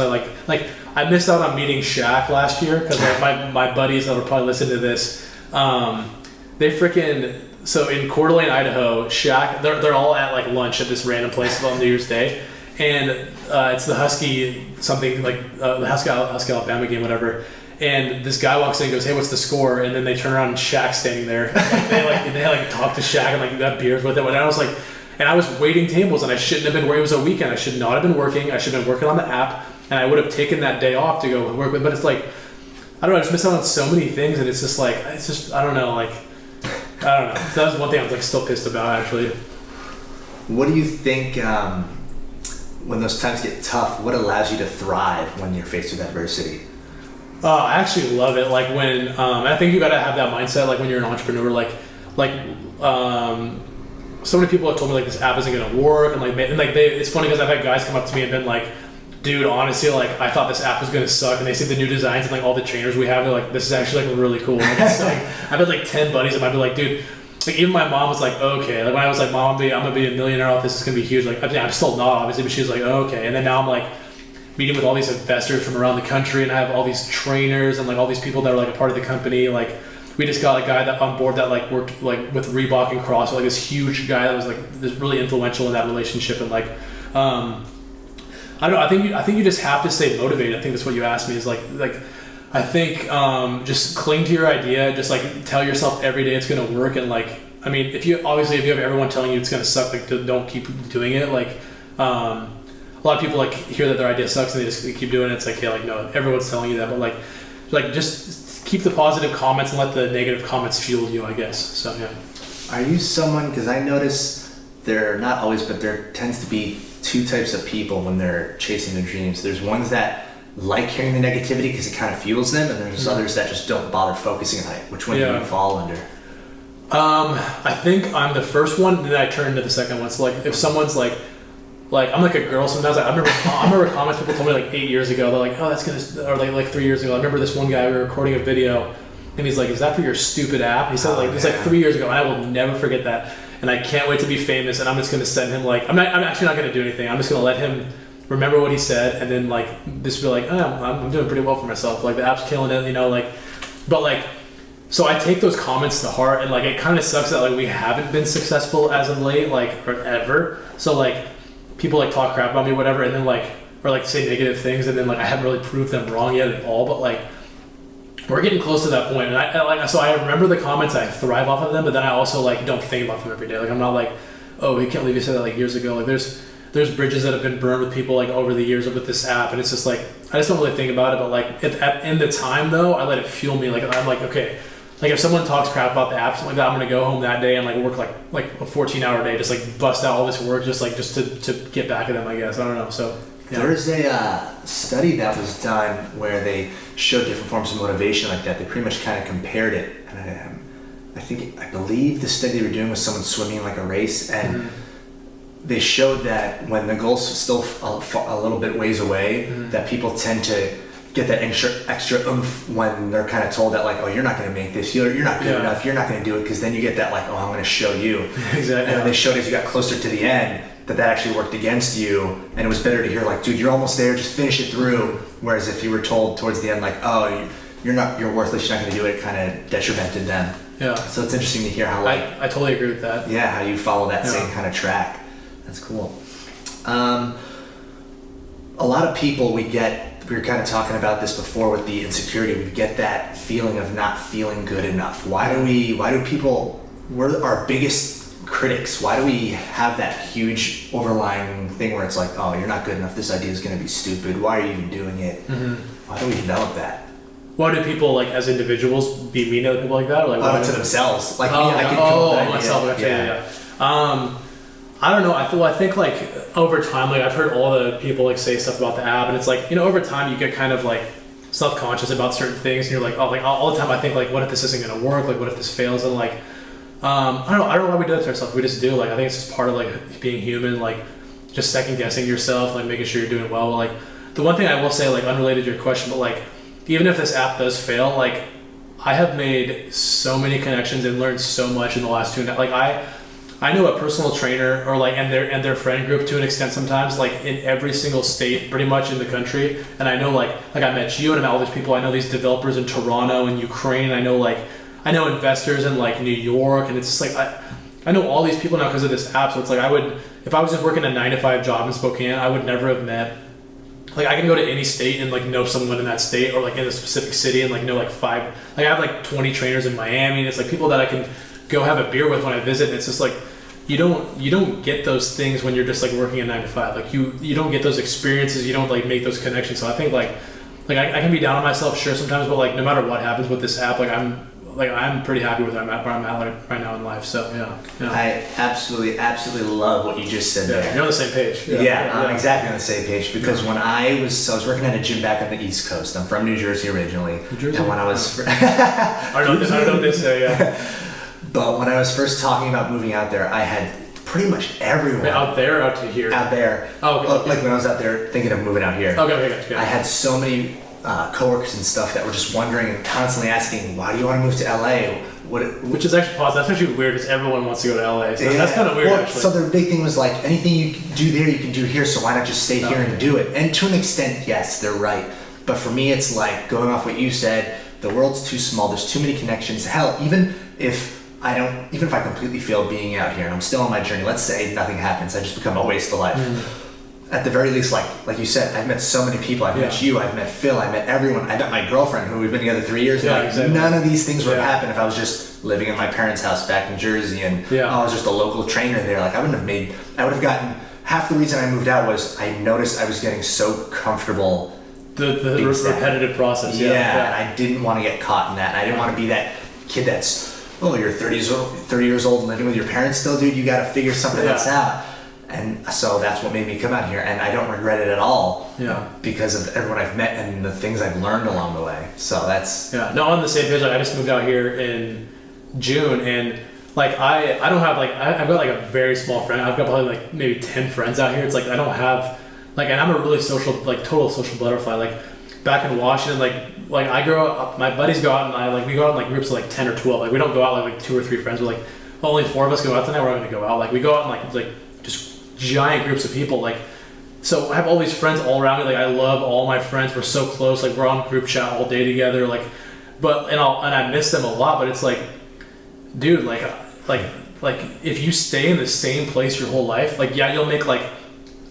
Like I missed out on meeting Shaq last year because like, my buddies that will probably listen to this, they freaking. So in Coeur d'Alene, Idaho, Shaq, they're all at like lunch at this random place on New Year's Day, and it's the Husky something like the Husky Alabama game, whatever. And this guy walks in and goes, "Hey, what's the score?" And then they turn around and Shaq's standing there. They talk to Shaq and like got beers with him. And I was like, and I was waiting tables, and I shouldn't have been where it was a weekend. I should not have been working. I should have been working on the app, and I would have taken that day off to go work with. But it's like, I don't know. I just missed out on so many things, and it's just like I don't know, like. I don't know. So that was one thing I was like still pissed about actually. What do you think when those times get tough? What allows you to thrive when you're faced with adversity? I actually love it. Like when I think you got to have that mindset. Like when you're an entrepreneur, so many people have told me like this app isn't going to work, and it's funny because I've had guys come up to me and been like, "Dude, honestly, like I thought this app was gonna suck," and they see the new designs and like all the trainers we have. They're like, "This is actually like really cool." Like, it's like I've had like 10 buddies that might be like, "Dude," like even my mom was like, "Okay." Like when I was like, "Mom, I'm gonna be a millionaire off this. It's gonna be huge." Like I'm still not obviously, but she was like, "Okay." And then now I'm like meeting with all these investors from around the country, and I have all these trainers and like all these people that are like a part of the company. Like we just got a guy that on board that like worked like with Reebok and CrossFit, like this huge guy that was like this really influential in that relationship, and like. I don't know. I think you just have to stay motivated. I think that's what you asked me is like I think just cling to your idea. Just like tell yourself every day it's gonna work. And like I mean, if you have everyone telling you it's gonna suck, like don't keep doing it. Like a lot of people like hear that their idea sucks and they just keep doing it. It's like hey, like no, everyone's telling you that, but like just keep the positive comments and let the negative comments fuel you, I guess. So yeah. Are you someone? Because I notice there not always, but there tends to be two types of people when they're chasing their dreams. There's ones that like hearing the negativity because it kind of fuels them, and there's others that just don't bother focusing on it. Which one do you fall under? I think I'm the first one, then I turn to the second one. So like if someone's like I'm like a girl sometimes. Like, I remember comments people told me like 8 years ago. They're like, "Oh, that's gonna," or like 3 years ago. I remember this one guy, we were recording a video, and he's like, "Is that for your stupid app?" He said it was like 3 years ago, and I will never forget that. And I can't wait to be famous, and I'm just gonna send him like I'm actually not gonna do anything. I'm just gonna let him remember what he said, and then like just be like, I'm doing pretty well for myself. Like the app's killing it, you know. Like, but like, so I take those comments to heart, and like it kind of sucks that like we haven't been successful as of late, like or ever. So like people like talk crap about me, whatever, and then like or like say negative things, and then like I haven't really proved them wrong yet at all. But like we're getting close to that point, and I remember the comments. I thrive off of them, but then I also like don't think about them every day. Like I'm not like, oh, we can't believe you said that like years ago. Like there's bridges that have been burned with people like over the years with this app, and it's just like I just don't really think about it. But like in the time though, I let it fuel me. Like I'm like okay, like if someone talks crap about the app, something like that, I'm gonna go home that day and like work like a 14-hour day, just like bust out all this work, just to get back at them. I guess I don't know. So. Yeah. There's a study that was done where they showed different forms of motivation like that. They pretty much kind of compared it. And I believe the study they were doing was someone swimming like a race, and they showed that when the goal's still a little bit ways away, that people tend to get that extra oomph when they're kind of told that like, oh, you're not going to make this, you're not good enough, you're not going to do it, because then you get that like, oh, I'm going to show you. Exactly. And they showed as you got closer to the end that actually worked against you, and it was better to hear like, dude, you're almost there, just finish it through. Whereas if you were told towards the end like, oh, you're worthless, you're not going to do it, kind of detrimented them. Yeah. So it's interesting to hear how I totally agree with that. Yeah, how you follow that same kind of track. That's cool. A lot of people we were kind of talking about this before with the insecurity, we get that feeling of not feeling good enough. Why do people, we're our biggest critics, why do we have that huge overlying thing where it's like, oh, you're not good enough, this idea is going to be stupid, why are you even doing it? Why do we develop that? Why do people, like, as individuals, be mean to other people like that? Or like to themselves. Like, myself. Yeah. I don't know. I think like over time, like I've heard all the people like say stuff about the app, and it's like, you know, over time you get kind of like self-conscious about certain things, and you're like, oh, like all the time I think like, what if this isn't gonna work? Like, what if this fails? And like, I don't know why we do it to ourselves. We just do. Like, I think it's just part of like being human. Like, just second guessing yourself, like making sure you're doing well. Like, the one thing I will say, like unrelated to your question, but like, even if this app does fail, like I have made so many connections and learned so much in the last 2 like I know a personal trainer or like and their friend group to an extent sometimes, like in every single state pretty much in the country. And I know like I met you and I met all these people. I know these developers in Toronto and Ukraine. I know investors in like New York, and it's just like I know all these people now because of this app. So it's like if I was just working a 9-to-5 job in Spokane, I would never have met. Like I can go to any state and like know someone in that state or like in a specific city and like know like 5. Like I have like 20 trainers in Miami, and it's like people that I can go have a beer with when I visit. And it's just like you don't get those things when you're just like working a 9-to-5. Like you don't get those experiences. You don't like make those connections. So I think like I can be down on myself sure sometimes, but like no matter what happens with this app, I'm pretty happy with where I'm at right now in life. So yeah. I absolutely love what you just said there. You're on the same page. I'm exactly on the same page because when I was working at a gym back on the East Coast. I'm from New Jersey originally. New Jersey? And when I was I don't know this. Yeah. But when I was first talking about moving out there, I had pretty much everyone. Wait, out there or out to here? Out there. Oh, okay. Like when I was out there thinking of moving out here. Okay. I had so many coworkers and stuff that were just wondering and constantly asking, why do you want to move to LA? Which is actually positive. That's actually weird because everyone wants to go to LA. So that's kind of weird, actually. So the big thing was like, anything you can do there, you can do here, so why not just stay here and do it? And to an extent, yes, they're right. But for me, it's like, going off what you said, the world's too small, there's too many connections. Hell, even if I completely fail being out here and I'm still on my journey, let's say nothing happens, I just become a waste of life. At the very least, like you said, I've met so many people. I've met you, I've met Phil, I met everyone. I met my girlfriend who we've been together 3 years. Exactly. None of these things would have happened if I was just living in my parents' house back in Jersey and I was just a local trainer there. Like I would have gotten, half the reason I moved out was I noticed I was getting so comfortable. The repetitive process. And I didn't want to get caught in that. And I didn't want to be that kid that's, you're 30 years old and living with your parents still, dude, you got to figure something else out. And so that's what made me come out here, and I don't regret it at all because of everyone I've met and the things I've learned along the way. So that's... No, on the same page. Like, I just moved out here in June, and like I don't have like, I've got like a very small friend. I've got probably like maybe 10 friends out here. It's like I don't have like, and I'm a really social, like total social butterfly. Like back in Washington, like I grow up, my buddies go out and we go out in like groups of like 10 or 12. Like we don't go out like 2 or 3 friends. We're like only 4 of us go out tonight. We're not going to go out. Like we go out in like just giant groups of people. Like, so I have all these friends all around me. Like I love all my friends. We're so close. Like we're on group chat all day together. Like, and I miss them a lot. But it's like, dude, like if you stay in the same place your whole life, like you'll make like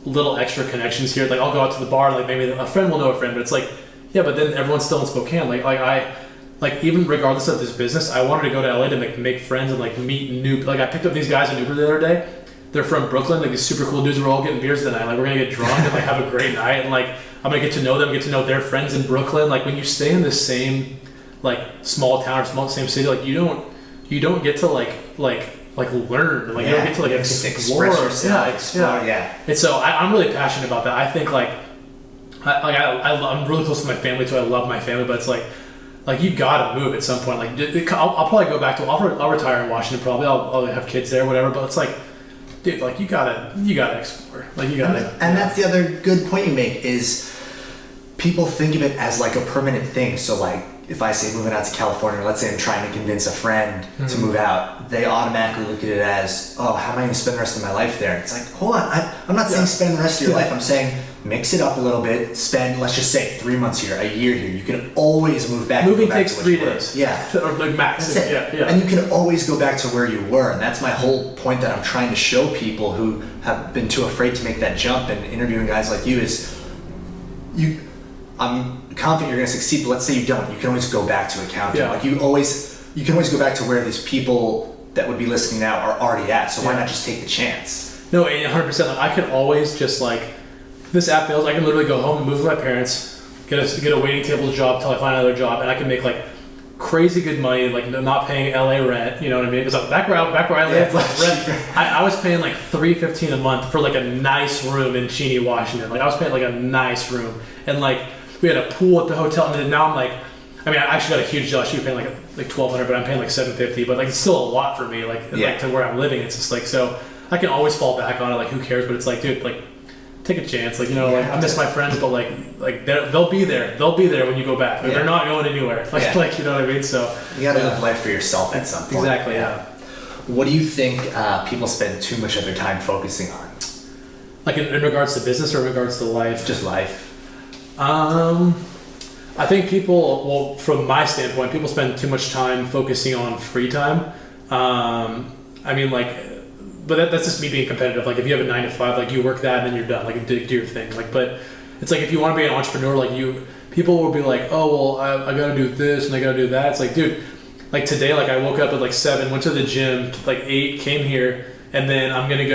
little extra connections here. Like I'll go out to the bar. Like maybe a friend will know a friend. But it's like, but then everyone's still in Spokane. Like even regardless of this business, I wanted to go to LA to make friends and like meet new. Like I picked up these guys in Uber the other day. They're from Brooklyn, like these super cool dudes. We're all getting beers tonight. Like we're gonna get drunk and like have a great night, and like I'm gonna get to know them, get to know their friends in Brooklyn. Like when you stay in the same like small town or same city, like you don't get to like learn. Like you don't get to like explore yourself. And so I'm really passionate about that. I think I'm really close to my family too. I love my family, but it's like you gotta move at some point. Like I'll probably go back to. I'll retire in Washington. Probably I'll have kids there, whatever. But it's like, dude, like you gotta explore. Like you gotta. And that's the other good point you make is people think of it as like a permanent thing. So like if I say moving out to California, or let's say I'm trying to convince a friend to move out, they automatically look at it as, oh, how am I going to spend the rest of my life there? It's like, hold on, I'm not saying spend the rest of your life. I'm saying mix it up a little bit, spend, let's just say 3 months here, a year here. You can always move back. Moving go back takes to what 3 you were. days. Yeah. Or like max. That's it. Yeah. And you can always go back to where you were. And that's my whole point that I'm trying to show people who have been too afraid to make that jump, and interviewing guys like you is, I'm confident you're going to succeed, but let's say you don't. You can always go back to accounting. Yeah. Like you can always go back to where these people that would be listening now are already at. So why not just take the chance? No, 100%. Like, I can always just like, this app fails, I can literally go home and move with my parents, get a waiting table job till I find another job, and I can make like crazy good money, like not paying LA rent. You know what I mean? Because back where I live, like rent, I was paying like $315 a month for like a nice room in Cheney, Washington. Like I was paying like a nice room, and like we had a pool at the hotel, and then now I'm like, I mean, I actually got a huge deal. I should be paying like $1,200, but I'm paying like $750. But like it's still a lot for me, like to where I'm living. It's just like, so I can always fall back on it. Like who cares? But it's like, dude, like take a chance. Like, you know, like I miss my friends, but like they'll be there. They'll be there when you go back. They're not going anywhere. Like you know what I mean? So you gotta live life for yourself at some point. Exactly. Yeah. What do you think people spend too much of their time focusing on? Like in regards to business or in regards to life? Just life. I think people, well, from my standpoint, people spend too much time focusing on free time. I mean, like, but that's just me being competitive. Like, if you have a 9 to 5, like, you work that and then you're done. Like, do your thing. Like, but it's like, if you want to be an entrepreneur, like, people will be like, oh, well, I got to do this and I got to do that. It's like, dude, like today, like, I woke up at like 7, went to the gym, like 8, came here, and then I'm going to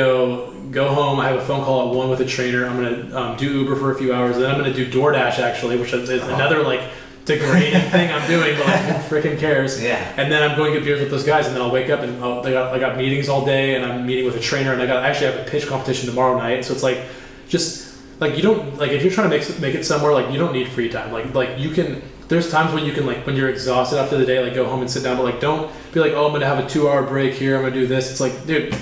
go home. I have a phone call at 1 with a trainer. I'm going to do Uber for a few hours. And then I'm going to do DoorDash, actually, which is another, like, degrading thing I'm doing, but like, who freaking cares? Yeah. And then I'm going to get beers with those guys, and then I'll wake up and I got meetings all day, and I'm meeting with a trainer, and I actually have a pitch competition tomorrow night. So it's like, just like, you don't, like, if you're trying to make it somewhere, like, you don't need free time. Like you can, there's times when you can, like, when you're exhausted after the day, like, go home and sit down, but like, don't be like, oh, I'm gonna have a 2-hour break here, I'm gonna do this. It's like, dude,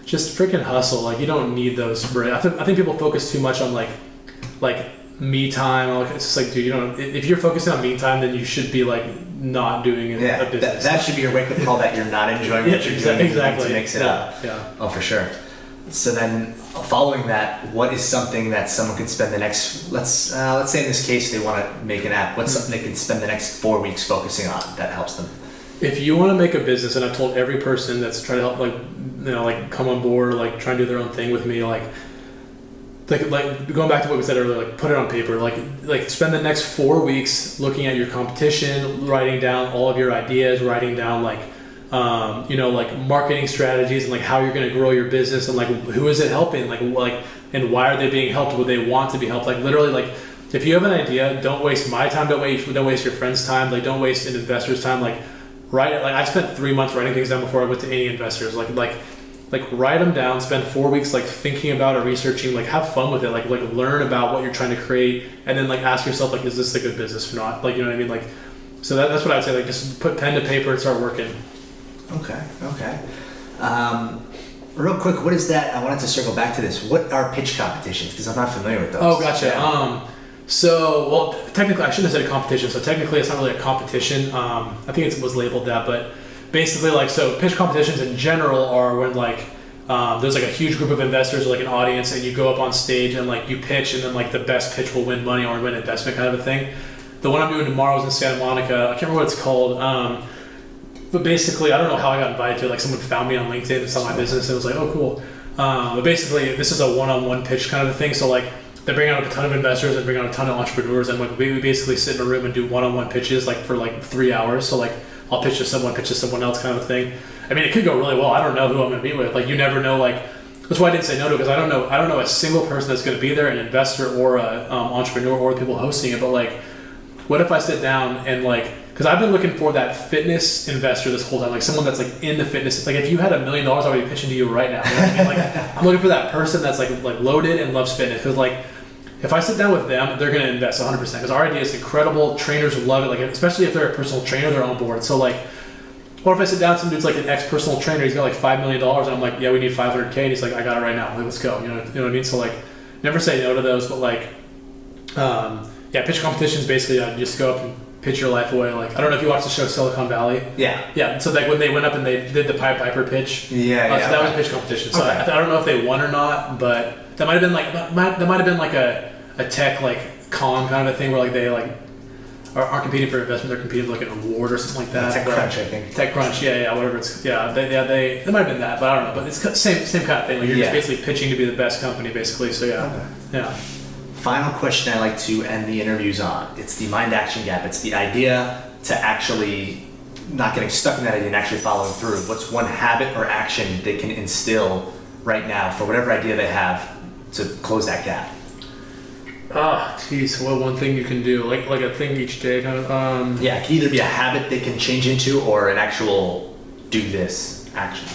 just freaking hustle. Like, you don't need those breaks. I think people focus too much on like me time. It's just like, dude, you don't. If you're focusing on me time, then you should be like not doing a business. That should be your wake up call that you're not enjoying what you're doing. Exactly. To mix it up. Yeah. Oh, for sure. So then, following that, what is something that someone could spend the next, let's say in this case they want to make an app. What's something they can spend the next 4 weeks focusing on that helps them? If you want to make a business, and I've told every person that's trying to help, like, you know, like, come on board, like, try and do their own thing with me, like going back to what we said earlier, like, put it on paper, like spend the next 4 weeks looking at your competition, writing down all of your ideas, writing down like, you know, like marketing strategies and like how you're going to grow your business and like who is it helping, like and why are they being helped? Would they want to be helped? Like, literally, like, if you have an idea, don't waste my time, don't waste your friend's time, like, don't waste an investor's time. Like, write it. Like, I spent 3 months writing things down before I went to any investors. Like write them down, spend 4 weeks like thinking about it, researching, like, have fun with it, like learn about what you're trying to create, and then like ask yourself, like, is this a good business or not? Like, you know what I mean? Like, so that's what I'd say. Like, just put pen to paper and start working. Okay. Real quick, what is that? I wanted to circle back to this. What are pitch competitions? Because I'm not familiar with those. Oh, gotcha. Yeah. So, well, technically, I shouldn't have said a competition. So technically, it's not really a competition. I think it was labeled that, but basically, like, so pitch competitions in general are when like there's like a huge group of investors or like an audience, and you go up on stage and like you pitch, and then like the best pitch will win money or win investment, kind of a thing. The one I'm doing tomorrow is in Santa Monica. I can't remember what it's called. But basically, I don't know how I got invited to it. Like, someone found me on LinkedIn and saw my business, and it was like, oh, cool. But basically, this is a one-on-one pitch kind of a thing. So like, they bring out a ton of investors and bring out a ton of entrepreneurs, and like, we basically sit in a room and do one-on-one pitches like for like 3 hours. So like, I'll pitch to someone else, kind of a thing. I mean, it could go really well. I don't know who I'm going to meet with. Like, you never know. Like, that's why I didn't say no to it, because I don't know a single person that's going to be there, an investor or a entrepreneur or the people hosting it. But like, what if I sit down and like, because I've been looking for that fitness investor this whole time, like someone that's like in the fitness. Like, if you had $1 million, I would be pitching to you right now. You know what I mean? Like, I'm looking for that person that's like loaded and loves fitness. Because like, if I sit down with them, they're going to invest 100%. Because our idea is incredible. Trainers will love it. Like, especially if they're a personal trainer, they're on board. So like, what if I sit down with some dude's like an ex-personal trainer? He's got like $5 million, and I'm like, yeah, we need $500K, and he's like, I got it right now. Like, let's go. You know what I mean? So like, never say no to those. But like, yeah, pitch competitions basically, just go up and pitch your life away. Like, I don't know if you watched the show Silicon Valley. Yeah. So like, when they went up and they did the Pied Piper pitch. So that was a pitch competition. So I don't know if they won or not, but that might have been like a a tech like con kind of a thing where like they like aren't competing for investment, they're competing for like an award or something like that. TechCrunch, I think. TechCrunch, whatever it's, they might have been that, but I don't know. But it's same kind of thing. Like you're just basically pitching to be the best company, basically. So yeah. Final question I like to end the interviews on. It's the mind-action gap. It's the idea to actually not getting stuck in that idea and actually following through. What's one habit or action they can instill right now for whatever idea they have to close that gap? What one thing you can do, like a thing each day kind of. It can either be a habit they can change into or an actual do this action.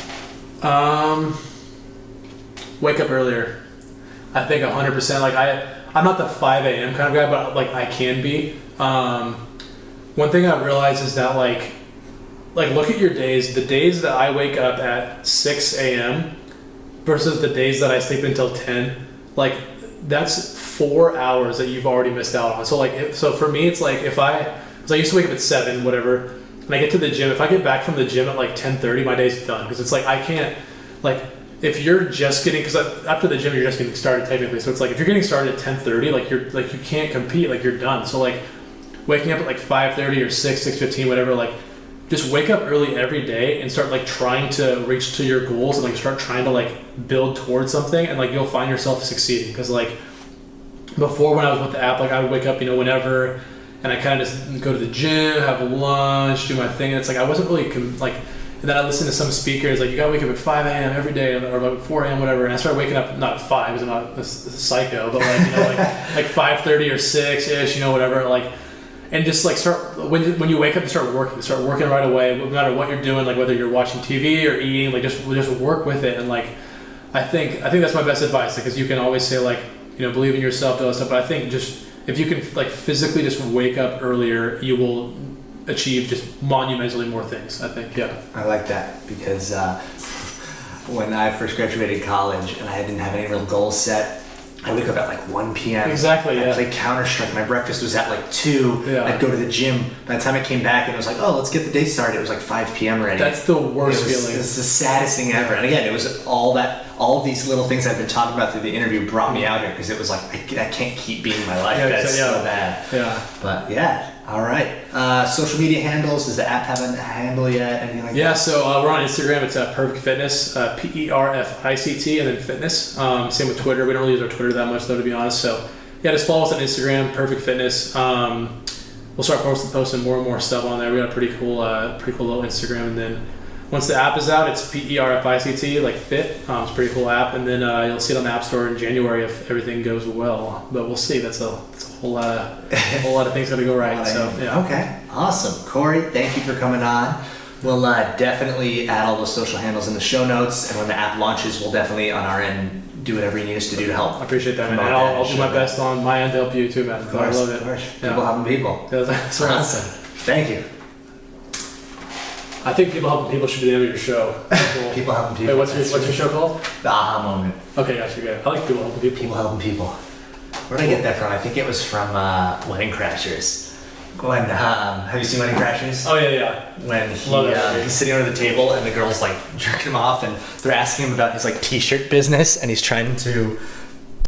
Wake up earlier. I think 100%. Like I'm not the 5 a.m. kind of guy, but like I can be. One thing I've realized is that like look at your days. The days that I wake up at 6 a.m. versus the days that I sleep until 10. Like that's 4 hours that you've already missed out on. So for me, it's like I used to wake up at 7, whatever, and I get to the gym. If I get back from the gym at like 10:30, my day's done because it's like I can't like. If you're just getting, because after the gym you're just getting started technically, so it's like if you're getting started at 10:30, like you can't compete, like you're done. So like waking up at like 5:30 or 6:15, whatever, like just wake up early every day and start like trying to reach to your goals and like start trying to like build towards something, and like you'll find yourself succeeding. Because like before when I was with the app, like I would wake up, whenever, and I kind of just go to the gym, have lunch, do my thing, and it's like I wasn't really and then I listened to some speakers like you gotta wake up at 5 a.m. every day or like 4 a.m. whatever, and I started waking up not at 5 because I'm not a psycho, but like like 5:30 or 6ish, whatever, like, and just like start when you wake up, start working right away, no matter what you're doing, like whether you're watching TV or eating, like just work with it. And like I think that's my best advice, because you can always say like believe in yourself, do all that stuff, but I think just if you can like physically just wake up earlier, you will achieve just monumentally more things, I think. I like that, because when I first graduated college and I didn't have any real goals set, I wake up at like 1 p.m. Exactly, I'd play Counter-Strike. My breakfast was at like 2. Yeah. I'd go to the gym. By the time I came back and it was like, oh, let's get the day started, it was like 5 p.m. already. That's the worst feeling. It was the saddest thing ever. And again, it was all these little things I've been talking about through the interview brought me out here, because it was like, I can't keep being my life. That's so bad. Yeah. But all right. Social media handles, does the app have a handle yet? Anything like that? So we're on Instagram. It's PerFIcT Fitness, PerFIcT, and then fitness. Same with Twitter. We don't really use our Twitter that much, though, to be honest. So just follow us on Instagram, PerFIcT Fitness. We'll start posting more and more stuff on there. We got a pretty cool little Instagram. And then once the app is out, it's PerFIcT, like fit. It's a pretty cool app. And then you'll see it on the App Store in January if everything goes well. But we'll see. That's a whole lot of things got to go right. So Okay, awesome. Cory, thank you for coming on. We'll definitely add all those social handles in the show notes, and when the app launches, we'll definitely on our end do whatever you need us to do to help. I appreciate that, man. And I'll do my best on my end to help you too, man. Of course, I love it. Of course. People helping people. That's right. Awesome. Thank you. I think people helping people should be the name of your show. People helping people. Wait, what's your show called? The Aha Moment. Okay, gotcha. Good. I like people helping people. People helping people. Where did I get that from? I think it was from Wedding Crashers. When have you seen Wedding Crashers? Oh yeah. When he's sitting under the table and the girl's like jerking him off, and they're asking him about his like t-shirt business, and he's trying to